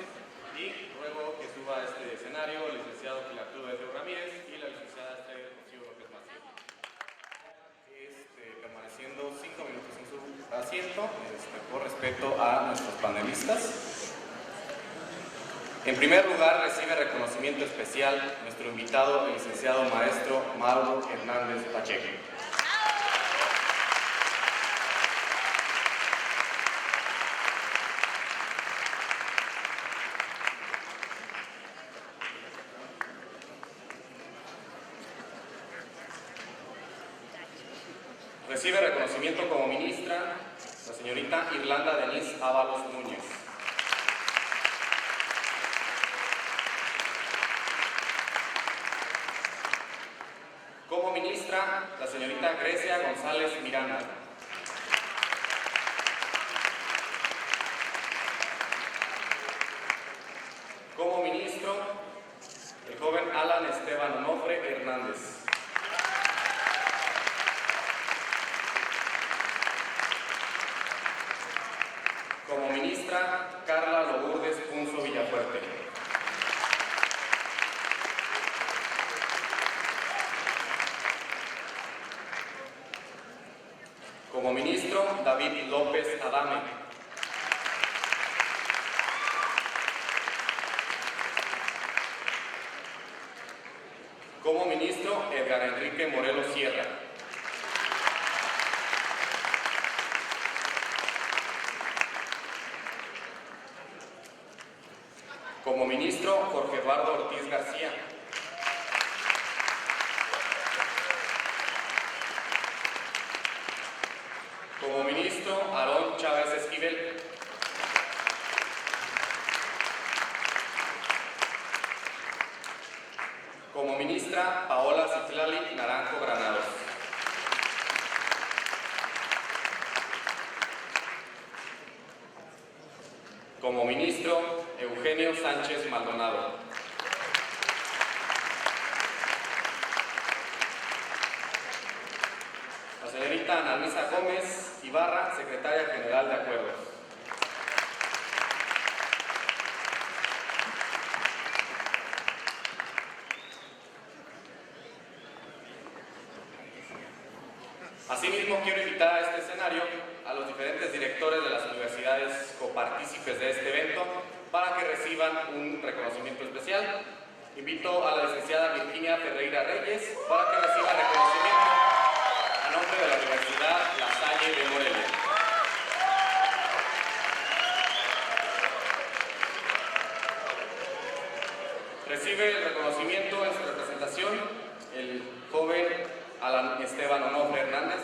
y ruego que suba a este escenario el licenciado Pilaturo de Ramírez y la licenciada Rocío López Maciel. Permaneciendo 5 minutos en su asiento, por respeto a nuestros panelistas. En primer lugar, recibe reconocimiento especial nuestro invitado, el licenciado maestro Mauro Hernández Pacheco. Recibe reconocimiento como ministra la señorita Irlanda Denise Ábalos Núñez. Como ministra, la señorita Grecia González Miranda. Como ministro, el joven Alan Esteban Onofre Hernández. Como ministra, Carla Lourdes Punzo Villafuerte. Como ministro, David López Adame. Como ministro, Edgar Enrique Morelos Sierra. Como ministro, Jorge Eduardo Ortiz García. Como ministro, Aarón Chávez Esquivel. Como ministra, Paola Citlali Naranjo Granados. Como ministro, Eugenio Sánchez Maldonado. La señorita Ana Luisa Gómez Ibarra, secretaria general de Acuerdos. Asimismo, quiero invitar a este escenario a los diferentes directores de las universidades copartícipes de este evento para que reciban un reconocimiento especial. Invito a la licenciada Virginia Ferreira Reyes para que reciba reconocimiento a nombre de la Universidad La Salle de Morelia. Recibe el reconocimiento en su representación el joven Alan Esteban Onofre Hernández.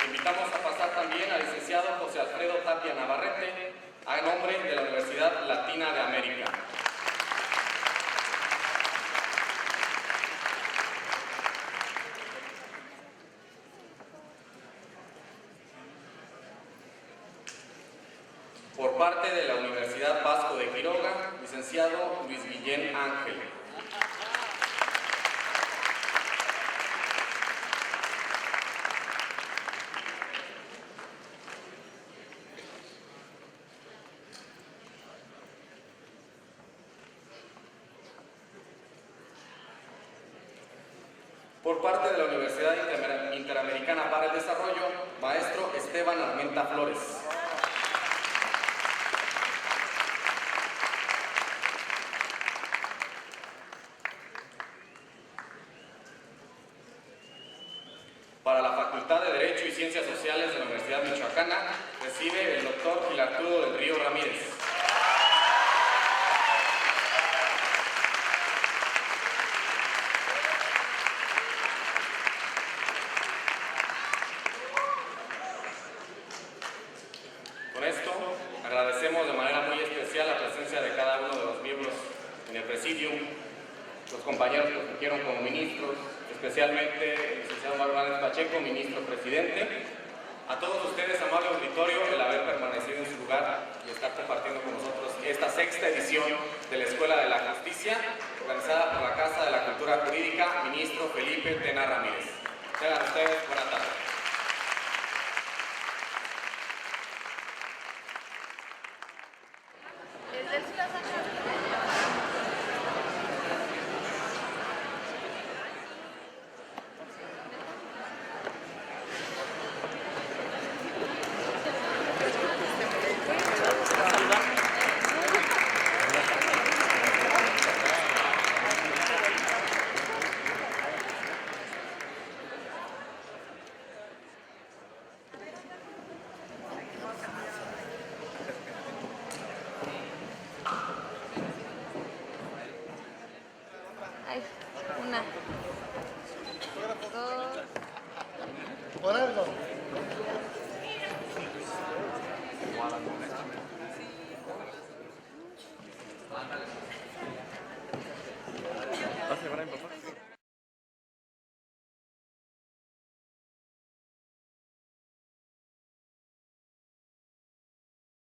Invitamos a pasar también al licenciado José Alfredo Tapia Navarrete, a nombre de la Universidad Latina de América. Por parte de la Universidad Vasco de Quiroga, licenciado Luis Guillén Ángel. Por parte de la Universidad Interamericana para el Desarrollo, maestro Esteban Armenta Flores. Para la Facultad de Derecho y Ciencias Sociales de la Universidad Michoacana, recibe el doctor Gil Arturo del Río Ramírez. Con esto, agradecemos de manera muy especial la presencia de cada uno de los miembros en el presidium, los compañeros que fungieron como ministros, especialmente el licenciado Mario Hernández Pacheco, ministro presidente. A todos ustedes, amable auditorio, el haber permanecido en su lugar y estar compartiendo con nosotros esta sexta edición de la Escuela de la Justicia, organizada por la Casa de la Cultura Jurídica, ministro Felipe Tena Ramírez. Tengan ustedes buena tarde.